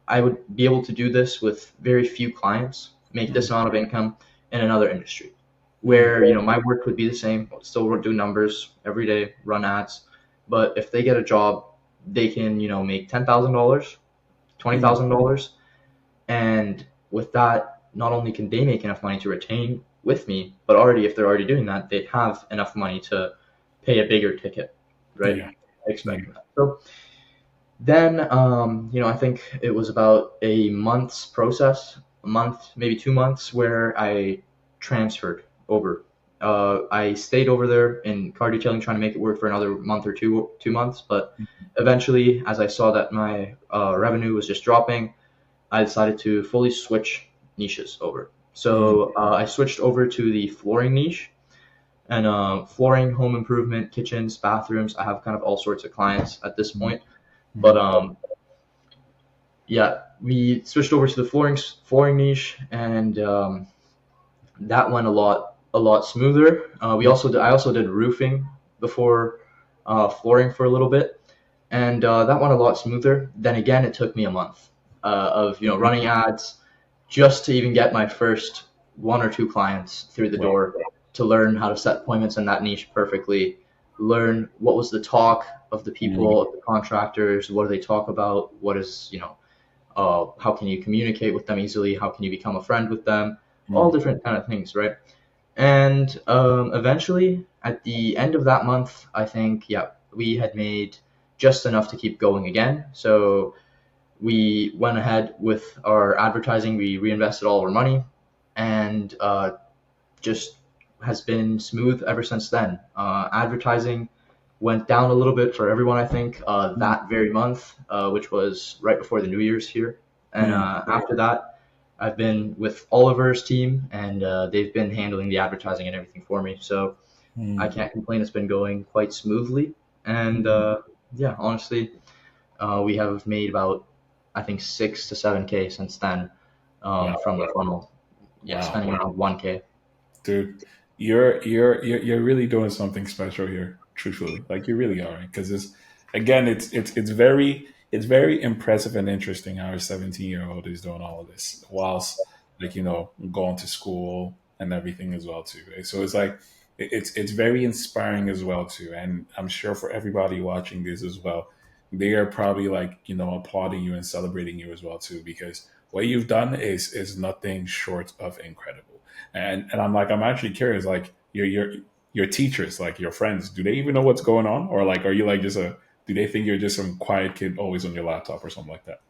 I would be able to do this with very few clients, make this amount of income in another industry where, my work would be the same, still do numbers every day, run ads. But if they get a job, they can, make $10,000, $20,000. And with that, not only can they make enough money to retain with me, but already, if they're already doing that, they have enough money to pay a bigger ticket, right? Yeah. Expect that. So then, I think it was about a month's process, a month, maybe 2 months, where I transferred over. I stayed over there in car detailing, trying to make it work for another month or 2 months. But eventually, as I saw that my revenue was just dropping, I decided to fully switch niches over. So I switched over to the flooring niche, and flooring, home improvement, kitchens, bathrooms. I have kind of all sorts of clients at this point. But yeah, we switched over to the flooring niche, and that went a lot smoother. I also did roofing before flooring for a little bit, and that went a lot smoother. Then again, it took me a month of running ads just to even get my first 1 or 2 clients through the door, to learn how to set appointments in that niche perfectly, learn what was the talk of the people, of the contractors, what do they talk about, what is how can you communicate with them easily, how can you become a friend with them, all different kind of things, right? And eventually, at the end of that month, I think, we had made just enough to keep going again. So we went ahead with our advertising. We reinvested all of our money, and just has been smooth ever since then. Advertising went down a little bit for everyone, I think, that very month, which was right before the New Year's here. And after that, I've been with Oliver's team, and they've been handling the advertising and everything for me. So I Mm, can't complain. It's been going quite smoothly, and mm. yeah, honestly, we have made about, I think, 6 to 7K since then, Wow, from the funnel. Yeah, wow, spending around 1K. dude, you're really doing something special here. Truthfully, like you really are, because it's again, it's very impressive and interesting how a 17-year-old is doing all of this whilst like going to school and everything as well too. Right? So it's like it's very inspiring as well too, and I'm sure for everybody watching this as well, they are probably like applauding you and celebrating you as well too, because what you've done is nothing short of incredible. And I'm actually curious, like your teachers, like your friends, do they even know what's going on, or like are you like just a do they think you're just some quiet kid always on your laptop or something like that?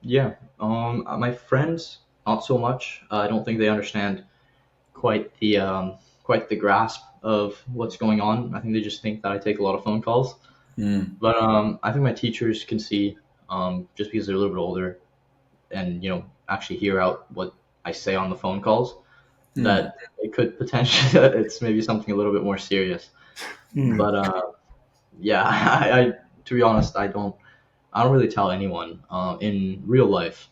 Yeah, my friends, not so much. I don't think they understand quite the quite the grasp of what's going on. I think they just think that I take a lot of phone calls. Mm, But I think my teachers can see, just because they're a little bit older and actually hear out what I say on the phone calls, mm, that it could potentially it's maybe something a little bit more serious. mm, But yeah, I to be honest, I don't really tell anyone in real life,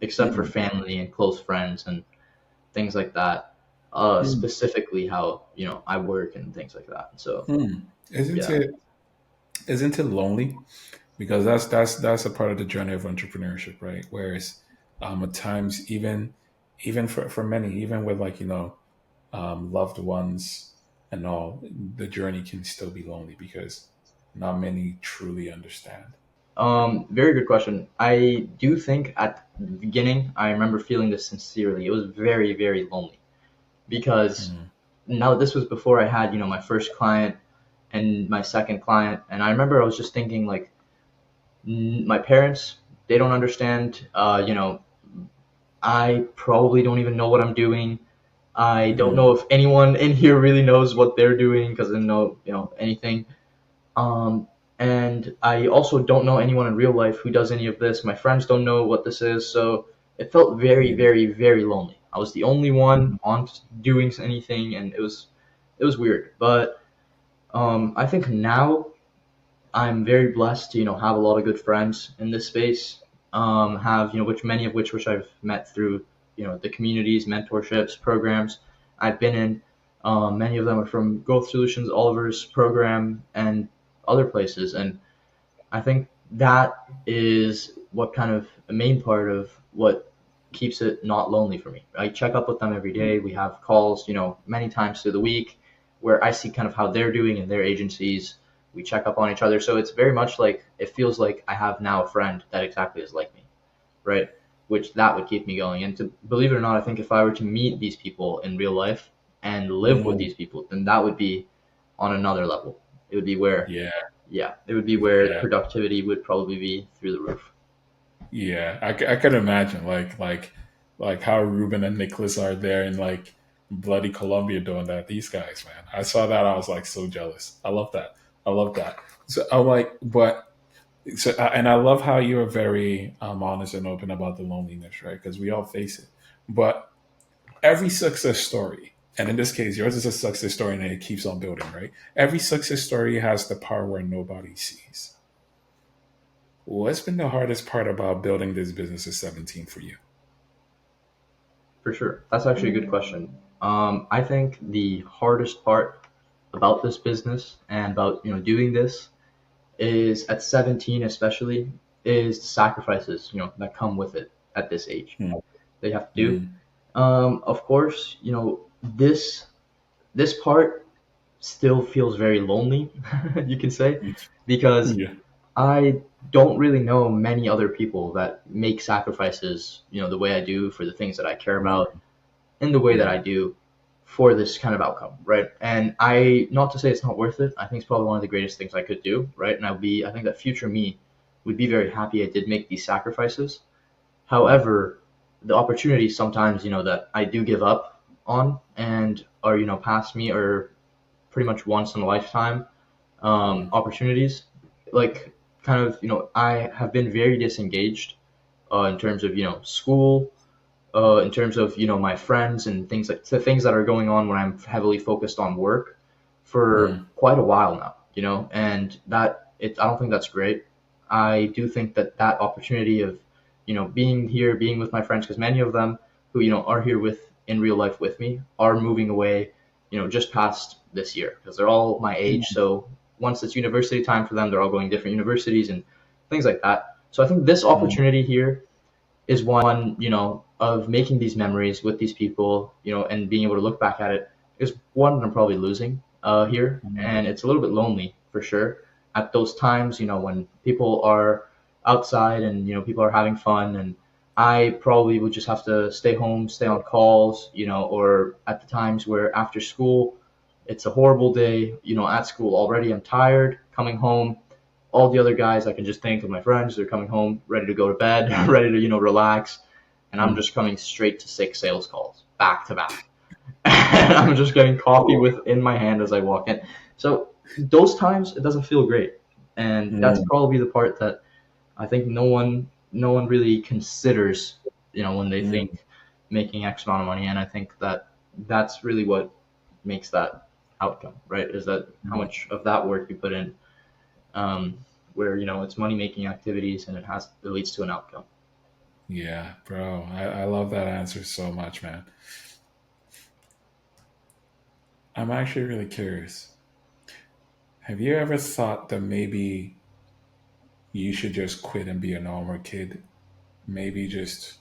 except for mm, family and close friends and things like that. mm, Specifically how I work and things like that. So mm. Isn't yeah, it lonely? Because that's a part of the journey of entrepreneurship, right? Whereas at times even for many, even with like loved ones and all, the journey can still be lonely because not many truly understand. very good question. I do think at the beginning I remember feeling this sincerely. It was very very lonely because Mm, now this was before I had my first client and my second client, and I remember I was just thinking like, my parents, they don't understand. I probably don't even know what I'm doing. I don't mm, know if anyone in here really knows what they're doing because they don't know anything. Um, and I also don't know anyone in real life who does any of this. My friends don't know what this is, so it felt very, mm, very, very lonely. I was the only one on doing anything, and it was weird. But I think now I'm very blessed to have a lot of good friends in this space. Have which many of which I've met through the communities, mentorships, programs I've been in. Many of them are from Growth Solutions, Oliver's program, and other places. And I think that is what kind of a main part of what keeps it not lonely for me. I check up with them every day. We have calls, many times through the week where I see kind of how they're doing in their agencies. We check up on each other. So it's very much like it feels like I have now a friend that exactly is like me, right? Which that would keep me going. And to believe it or not, I think if I were to meet these people in real life and live with mm. these people, then that would be on another level. It would be where, Yeah, yeah, it would be where yeah, productivity would probably be through the roof. yeah. I can imagine like how Ruben and Nicholas are there in like bloody Colombia doing that. These guys, man. I saw that. I was like so jealous. I love that. I love that. So I'm like, but so and I love how you are very honest and open about the loneliness, right? Because we all face it. But every success story, and in this case, yours is a success story and it keeps on building, right? Every success story has the part where nobody sees. What's been the hardest part about building this business at 17 for you? For sure. That's actually a good question. I think the hardest part about this business and about doing this is at 17 especially is the sacrifices that come with it at this age Hmm. they have to do. Mm. Of course, this part still feels very lonely, you can say, because Yeah. I don't really know many other people that make sacrifices, the way I do for the things that I care Mm. about in the way that Yeah. I do for this kind of outcome, right? And I, not to say it's not worth it, I think it's probably one of the greatest things I could do, right? And I think that future me would be very happy I did make these sacrifices. However, the opportunities sometimes, that I do give up on and are, past me or pretty much once in a lifetime Mm. opportunities, like kind of, I have been very disengaged in terms of, school, in terms of my friends and things like the things that are going on when I'm heavily focused on work for Mm, quite a while now, and I don't think that's great. I do think that opportunity of being here, being with my friends, because many of them who are here with in real life with me are moving away, just past this year because they're all my age. mm, So once it's university time for them, they're all going different universities and things like that. So I think this mm, opportunity here is one, of making these memories with these people, and being able to look back at it is one that I'm probably losing here. mm, And it's a little bit lonely for sure at those times, when people are outside and, people are having fun. And I probably would just have to stay home, stay on calls, or at the times where after school, it's a horrible day, at school already, I'm tired, coming home, all the other guys I can just think of my friends, they're coming home ready to go to bed, ready to, relax. And I'm mm. just coming straight to 6 sales calls back to back. And I'm just getting coffee in my hand as I walk in. So those times it doesn't feel great. And that's Mm, probably the part that I think no one really considers, when they mm. think making X amount of money. And I think that that's really what makes that outcome, right? Is that how much of that work you put in, um, where it's money making activities and it leads to an outcome. Yeah, bro. I love that answer so much, man. I'm actually really curious. Have you ever thought that maybe you should just quit and be a normal kid? Maybe just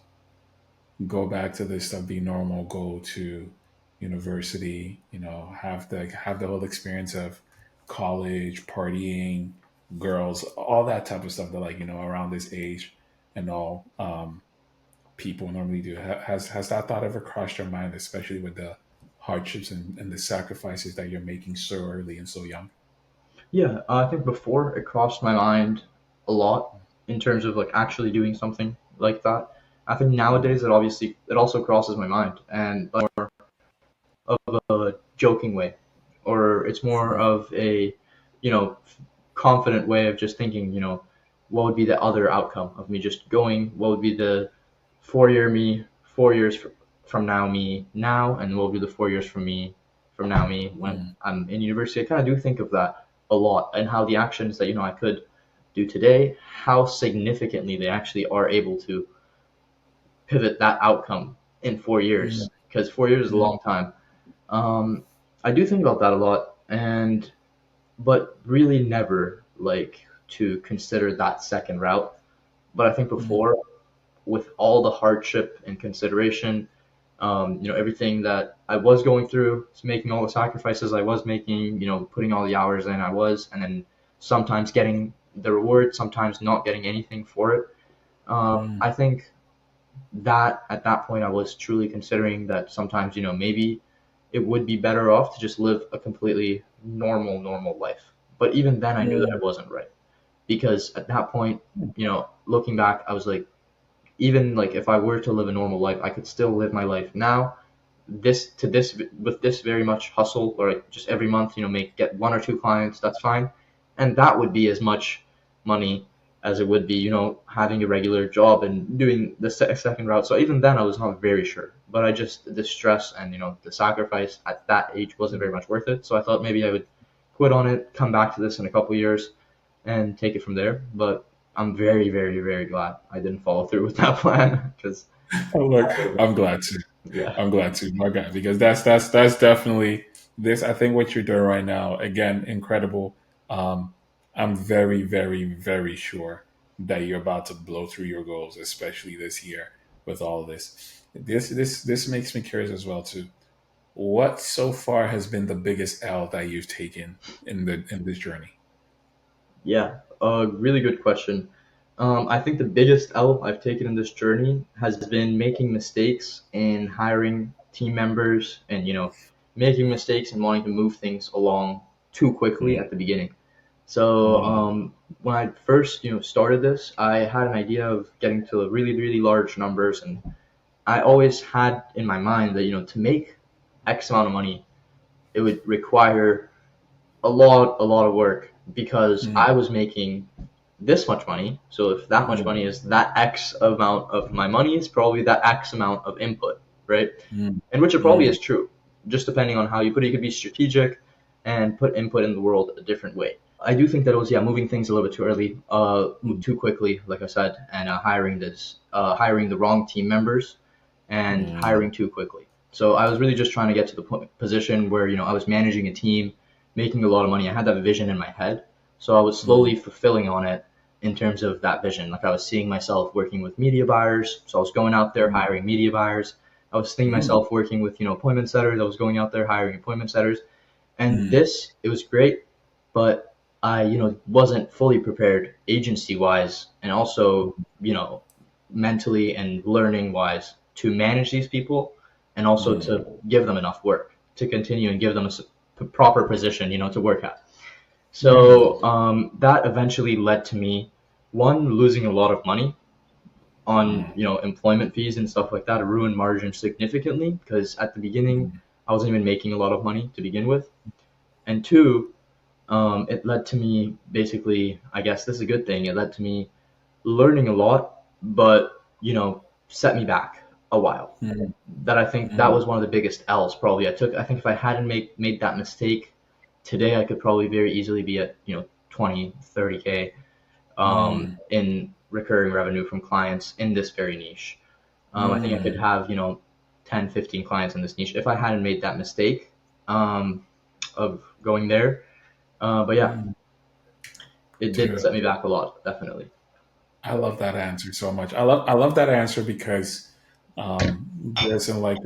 go back to this stuff, be normal, go to university, have the whole experience of college, partying, girls, all that type of stuff that around this age and all people normally do. Has that thought ever crossed your mind, especially with the hardships and the sacrifices that you're making so early and so young? Yeah, I think before it crossed my mind a lot in terms of like actually doing something like that. I think Mm, nowadays it also crosses my mind, and like more of a joking way, or it's more mm, of a confident way of just thinking, what would be the other outcome of me just going? What would be the 4 year me, 4 years from now me now, and what would be the 4 years from me from now me when mm, I'm in university? I kind of do think of that a lot and how the actions that I could do today, how significantly they actually are able to pivot that outcome in 4 years, mm, because 4 years is a mm, long time. um, I do think about that a lot, and but really never like to consider that second route. But I think mm, before, with all the hardship and consideration, everything that I was going through, making all the sacrifices I was making, putting all the hours in I was, and then sometimes getting the reward, sometimes not getting anything for it. mm, I think that at that point I was truly considering that sometimes, maybe it would be better off to just live a completely normal life. But even then I knew that mm, it wasn't right, because at that point, looking back, I was like, even like if I were to live a normal life, I could still live my life now. This with this very much hustle, or like just every month, get one or two clients, that's fine, and that would be as much money as it would be, having a regular job and doing the second route. So even then, I was not very sure, but I just the stress and the sacrifice at that age wasn't very much worth it. So I thought maybe I would quit on it, come back to this in a couple years, and take it from there. But I'm very, very, very glad I didn't follow through with that plan because Oh, look, I'm glad to. yeah, I'm glad to, my guy, because that's definitely this. I think what you're doing right now, again, incredible. I'm very, very, very sure that you're about to blow through your goals, especially this year with all this. This makes me curious as well too. What so far has been the biggest L that you've taken in this journey? yeah, really good question. I think the biggest L I've taken in this journey has been making mistakes in hiring team members, and making mistakes and wanting to move things along too quickly Mm, at the beginning. So mm, when I first started this, I had an idea of getting to really, really large numbers, and I always had in my mind that to make X amount of money, it would require a lot of work, because mm, I was making this much money. So if that much money is that X amount of my money, is probably that X amount of input, right? Mm, And which it probably mm, is true, just depending on how you put it. You could be strategic and put input in the world a different way. I do think that it was, yeah, moving things a little bit too early, mm, too quickly, like I said, and hiring the wrong team members and mm, hiring too quickly. So I was really just trying to get to the position where, I was managing a team, making a lot of money. I had that vision in my head. So I was mm, slowly fulfilling on it in terms of that vision. Like I was seeing myself working with media buyers. So I was going out there mm, hiring media buyers. I was seeing mm, myself working with, appointment setters. I was going out there hiring appointment setters. And mm, it was great, but I, wasn't fully prepared agency wise and also, mentally and learning wise to manage these people and also mm, to give them enough work to continue and give them a proper position, to work at. mm, So that eventually led to me, one, losing a lot of money on, mm, employment fees and stuff like that. It ruined margin significantly because at the beginning, mm, I wasn't even making a lot of money to begin with. And two, it led to me basically, I guess this is a good thing. It led to me learning a lot, but, set me back a while. mm, That I think that mm, was one of the biggest L's probably I took. I think if I hadn't made that mistake today, I could probably very easily be at, 20, 30K mm, in recurring revenue from clients in this very niche. I think I could mm. have, 10, 15 clients in this niche if I hadn't made that mistake of going there. But yeah, Mm. it did Dude, set me back a lot, definitely. I love that answer so much. I love that answer because there's some like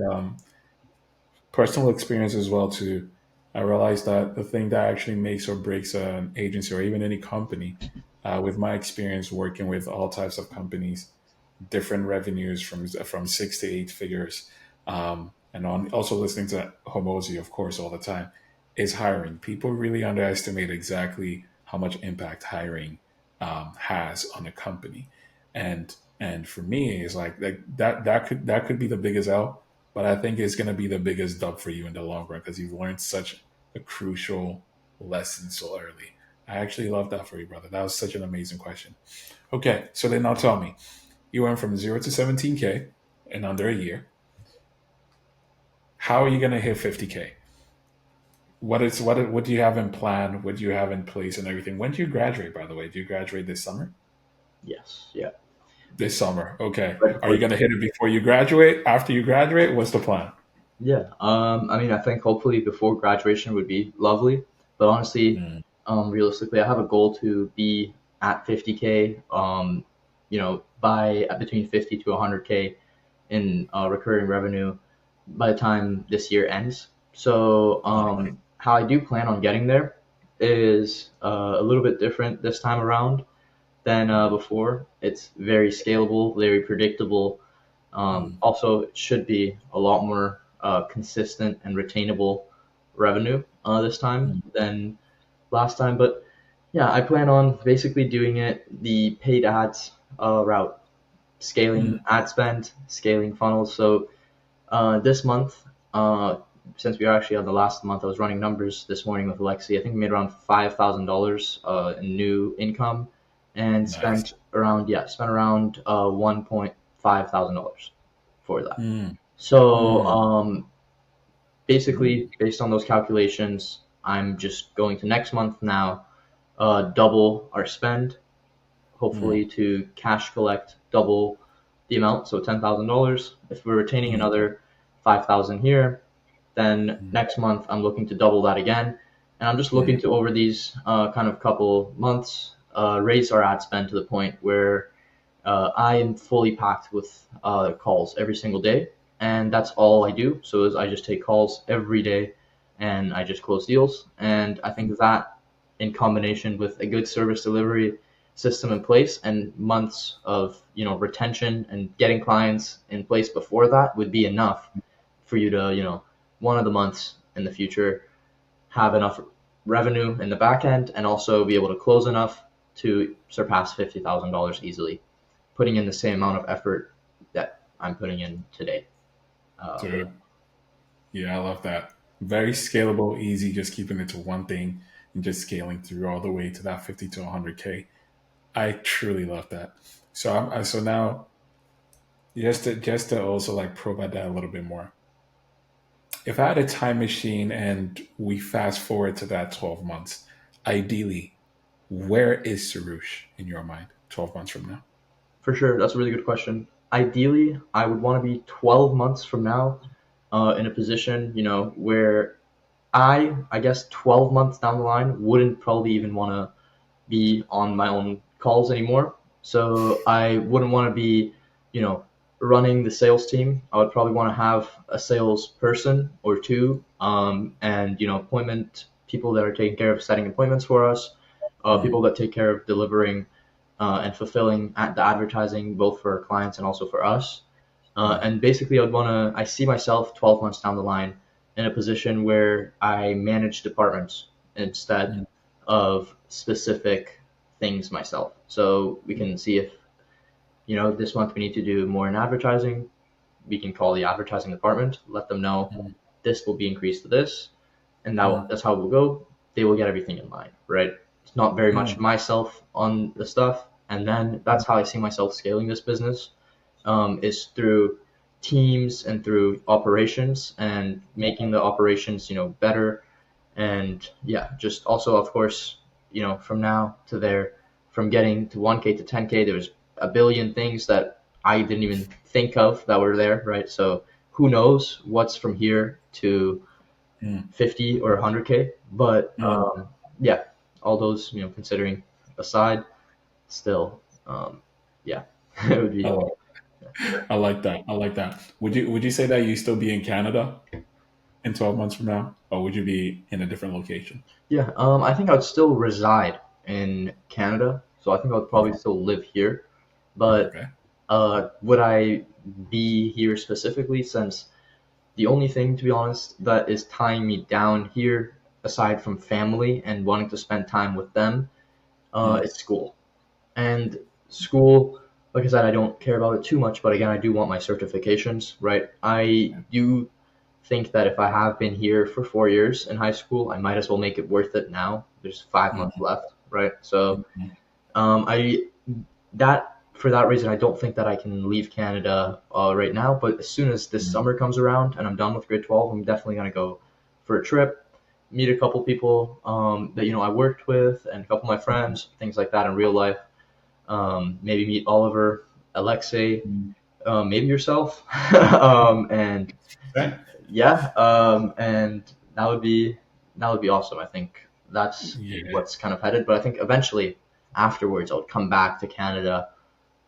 personal experience as well too. I realized that the thing that actually makes or breaks an agency or even any company, with my experience working with all types of companies, different revenues from 6 to 8 figures, and also listening to Homozi, of course, all the time, is hiring. People really underestimate exactly how much impact hiring has on a company, and for me, it's like that could be the biggest L, but I think it's going to be the biggest dub for you in the long run because you've learned such a crucial lesson so early. I actually love that for you, brother. That was such an amazing question. Okay, so then now tell me, you went from 0 to 17K in under a year. How are you going to hit 50K? What do you have in plan? What do you have in place and everything? When do you graduate, by the way? Do you graduate this summer? Yes, yeah. This summer. Okay. Right Are before you you. going to hit it before you graduate? After you graduate? What's the plan? Yeah. I mean, I think hopefully before graduation would be lovely, but honestly, Mm, realistically, I have a goal to be at 50K. By between 50 to 100K in recurring revenue by the time this year ends. So, how I do plan on getting there is a little bit different this time around than mm, before. It's very scalable, very predictable. mm, Also, it should be a lot more consistent and retainable revenue this time mm, than last time. But yeah, I plan on basically doing it the paid ads route, mm, scaling ad spend, scaling funnels. So this month, uh, since we are actually on the last month, I was running numbers this morning with Alexi. I think we made around $5,000 in new income, and nice. spent around $1.5 thousand for that. Mm, So mm, basically, based on those calculations, I'm just going to next month now double our spend, mm, hopefully to cash collect double the amount, so $10,000. If we're retaining mm, another 5,000 here, then mm, next month I'm looking to double that again. And I'm just looking mm, to, over these kind of couple months, raise our ad spend to the point where I am fully packed with calls every single day. And that's all I do. So is I just take calls every day and I just close deals. And I think that in combination with a good service delivery system in place and months of retention and getting clients in place before that would be enough for you to one of the months in the future have enough revenue in the back end and also be able to close enough to surpass $50,000 easily, putting in the same amount of effort that I'm putting in today. But yeah. dude. Yeah, I love that. Very scalable, easy, just keeping it to one thing and just scaling through all the way to that 50 to 100K. I truly love that. So now just to also like probe at that a little bit more. If I had a time machine and we fast forward to that 12 months, ideally, where is Sarouche in your mind 12 months from now? For sure, that's a really good question. Ideally, I would want to be 12 months from now, in a position, where I guess 12 months down the line wouldn't probably even want to be on my own calls anymore. So I wouldn't want to be, you know, running the sales team. I would probably want to have a sales person or two, and appointment people that are taking care of setting appointments for us, people Mm, that take care of delivering and fulfilling the advertising both for our clients and also for us. mm, And basically, I see myself 12 months down the line in a position where I manage departments instead mm, of specific things myself. So we can see if, this month we need to do more in advertising. We can call the advertising department, let them know mm, this will be increased to this, and mm, that's how it will go. They will get everything in line, right? It's not very much mm, myself on the stuff. And then that's how I see myself scaling this business, is through teams and through operations and making the operations, better. And yeah, just also, of course, from now to there, from getting to 1K to 10K, there's a billion things that I didn't even think of that were there, right? So who knows what's from here to mm, 50 or 100K. But mm. yeah, all those, considering aside, still, yeah, it would I be. like, I like that. I like that. Would you say that you still be in Canada in 12 months from now, or would you be in a different location? Yeah, I think I would still reside in Canada, so I think I would probably Okay. still live here. But Okay. would I be here specifically? Since the only thing, to be honest, that is tying me down here, aside from family and wanting to spend time with them, Mm, is school. And school, like I said, I don't care about it too much, but again, I do want my certifications, right? I do think that if I have been here for 4 years in high school, I might as well make it worth it now. There's 5 months mm, left, right? So, mm, I that for that reason, I don't think that I can leave Canada right now. But as soon as this mm, summer comes around and I'm done with grade 12, I'm definitely gonna go for a trip, meet a couple people that I worked with, and a couple of my friends, things like that in real life. Maybe meet Oliver, Alexei, mm. maybe yourself, and Okay. yeah, and that would be that would be awesome. I think that's Yeah. what's kind of headed. But I think eventually, afterwards, I would come back to Canada,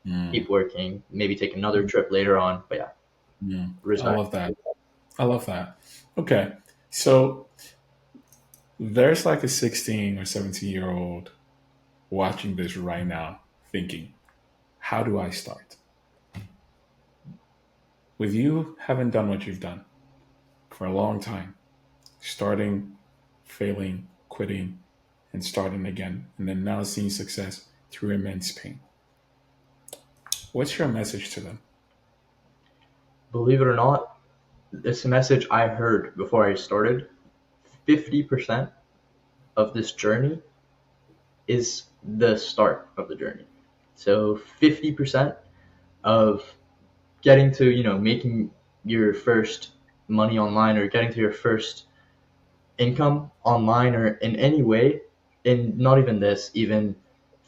Mm, keep working, maybe take another trip later on. But yeah, I reside. love that. I love that. Okay. So there's like a 16 or 17-year-old watching this right now thinking, how do I start? With you having done what you've done for a long time, starting, failing, quitting, and starting again, and then now seeing success through immense pain. What's your message to them? Believe it or not, this message I heard before I started. 50% of this journey is the start of the journey. So 50% of getting to making your first money online, or getting to your first income online, or in any way, in not even this, even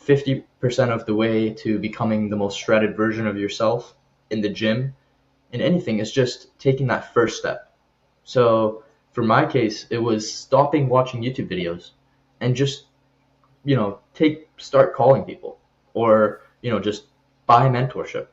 50% of the way to becoming the most shredded version of yourself in the gym, in anything, is just taking that first step. So for my case, it was stopping watching YouTube videos and just take start calling people, or just buy mentorship,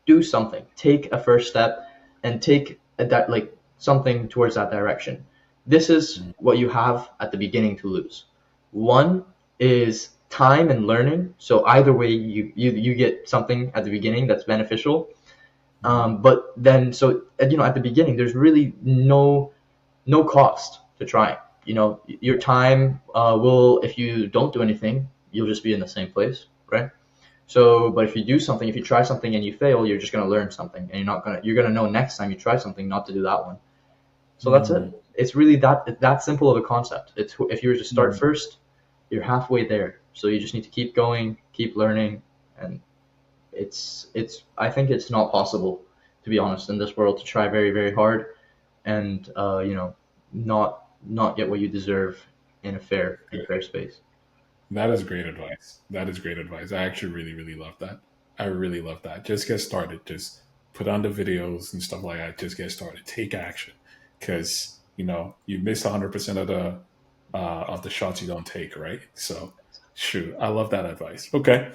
do something, take a first step, and take that, like, something towards that direction. This is Mm, what you have at the beginning to lose. One is time and learning. So either way, you get something at the beginning that's beneficial. mm, But then, so at the beginning, there's really no cost to trying. Your time will, if you don't do anything, you'll just be in the same place, right? So, but if you do something, if you try something and you fail, you're just gonna learn something, and you're gonna know next time you try something not to do that one. So that's it. mm, It's really that simple of a concept. It's, if you were to start mm, first, you're halfway there. So you just need to keep going, keep learning, and I think it's not possible, to be honest, in this world to try very, very hard and not get what you deserve in a fair space. That is great advice. That is great advice. I actually really, really love that. I really love that. Just get started. Just put on the videos and stuff like that. Just get started. Take action, because you miss 100% of the shots you don't take, right? So, shoot, I love that advice. Okay,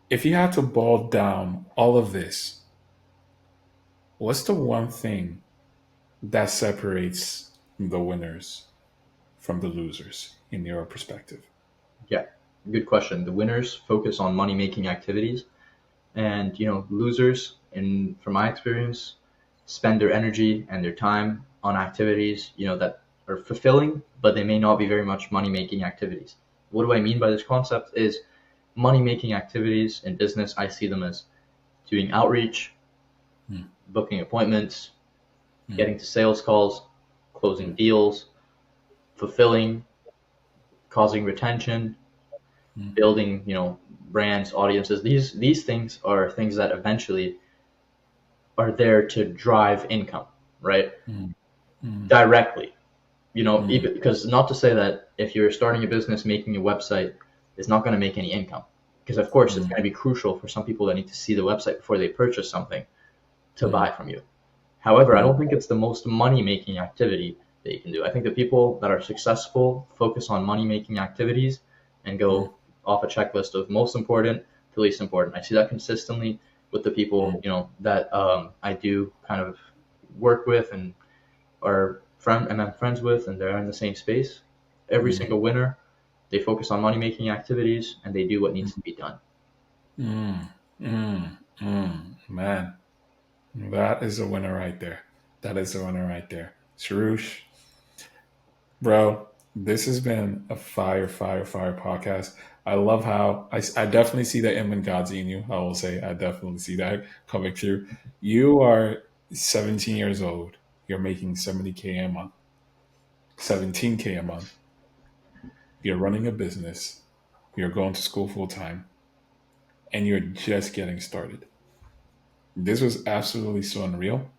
if you had to boil down all of this, what's the one thing that separates the winners from the losers in your perspective? Yeah, good question. The winners focus on money making activities, and losers, in from my experience, spend their energy and their time on activities that are fulfilling, but they may not be very much money making activities. What do I mean by this concept is money making activities in business. I see them as doing outreach, Mm, booking appointments, mm, getting to sales calls, closing mm, deals, fulfilling, causing retention, mm, building, brands, audiences. These things are things that eventually are there to drive income, right? mm, mm, Directly. mm, Even because, not to say that if you're starting a business, making a website is not going to make any income, because of course it's mm, going to be crucial for some people that need to see the website before they purchase something to buy mm, from you. However, I mm, don't think it's the most money making activity that you can do. I think the people that are successful focus on money making activities and mm, go off a checklist of most important to least important. I see that consistently with the people, mm, that I do kind of work with and I'm friends with, and they're in the same space. Every mm, single winner, they focus on money making activities and they do what needs to be done. mm, Man, that is a winner right there. That is a winner right there. Saroush, bro, this has been a fire, fire, fire podcast. I love how I definitely see the M and God's in you. I will say I definitely see that coming through. You are 17 years old. You're making 70K a month, 17K a month. You're running a business. You're going to school full time, and you're just getting started. This was absolutely so unreal.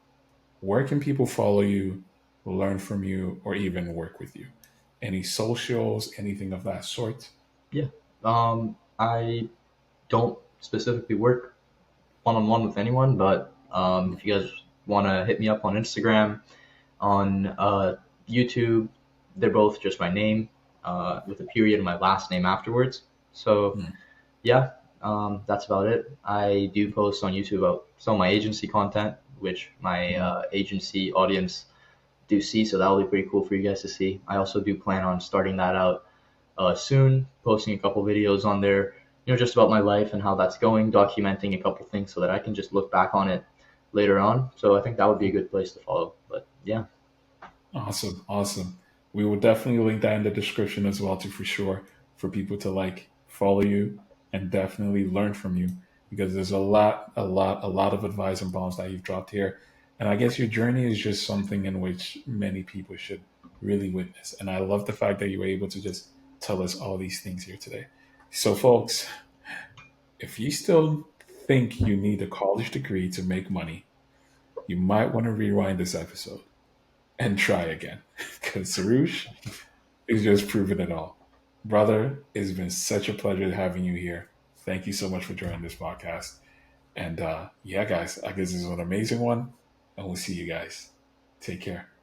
Where can people follow you, learn from you, or even work with you? Any socials, anything of that sort? Yeah. I don't specifically work one on one with anyone, but if you guys want to hit me up on Instagram, on YouTube, they're both just my name with a period and my last name afterwards. So Mm, yeah, that's about it. I do post on YouTube about some of my agency content, which my mm, agency audience do see. So that'll be pretty cool for you guys to see. I also do plan on starting that out soon, posting a couple videos on there, just about my life and how that's going, documenting a couple things so that I can just look back on it later on. So I think that would be a good place to follow. But yeah, Awesome, awesome. We will definitely link that in the description as well, too, for sure, for people to follow you and definitely learn from you, because there's a lot of advice and bombs that you've dropped here. And I guess your journey is just something in which many people should really witness. And I love the fact that you were able to just tell us all these things here today. So, folks, if you still think you need a college degree to make money, you might want to rewind this episode and try again, because Saroush is just proving it all. Brother, it's been such a pleasure having you here. Thank you so much for joining this podcast. And yeah, guys, I guess this is an amazing one. And we'll see you guys. Take care.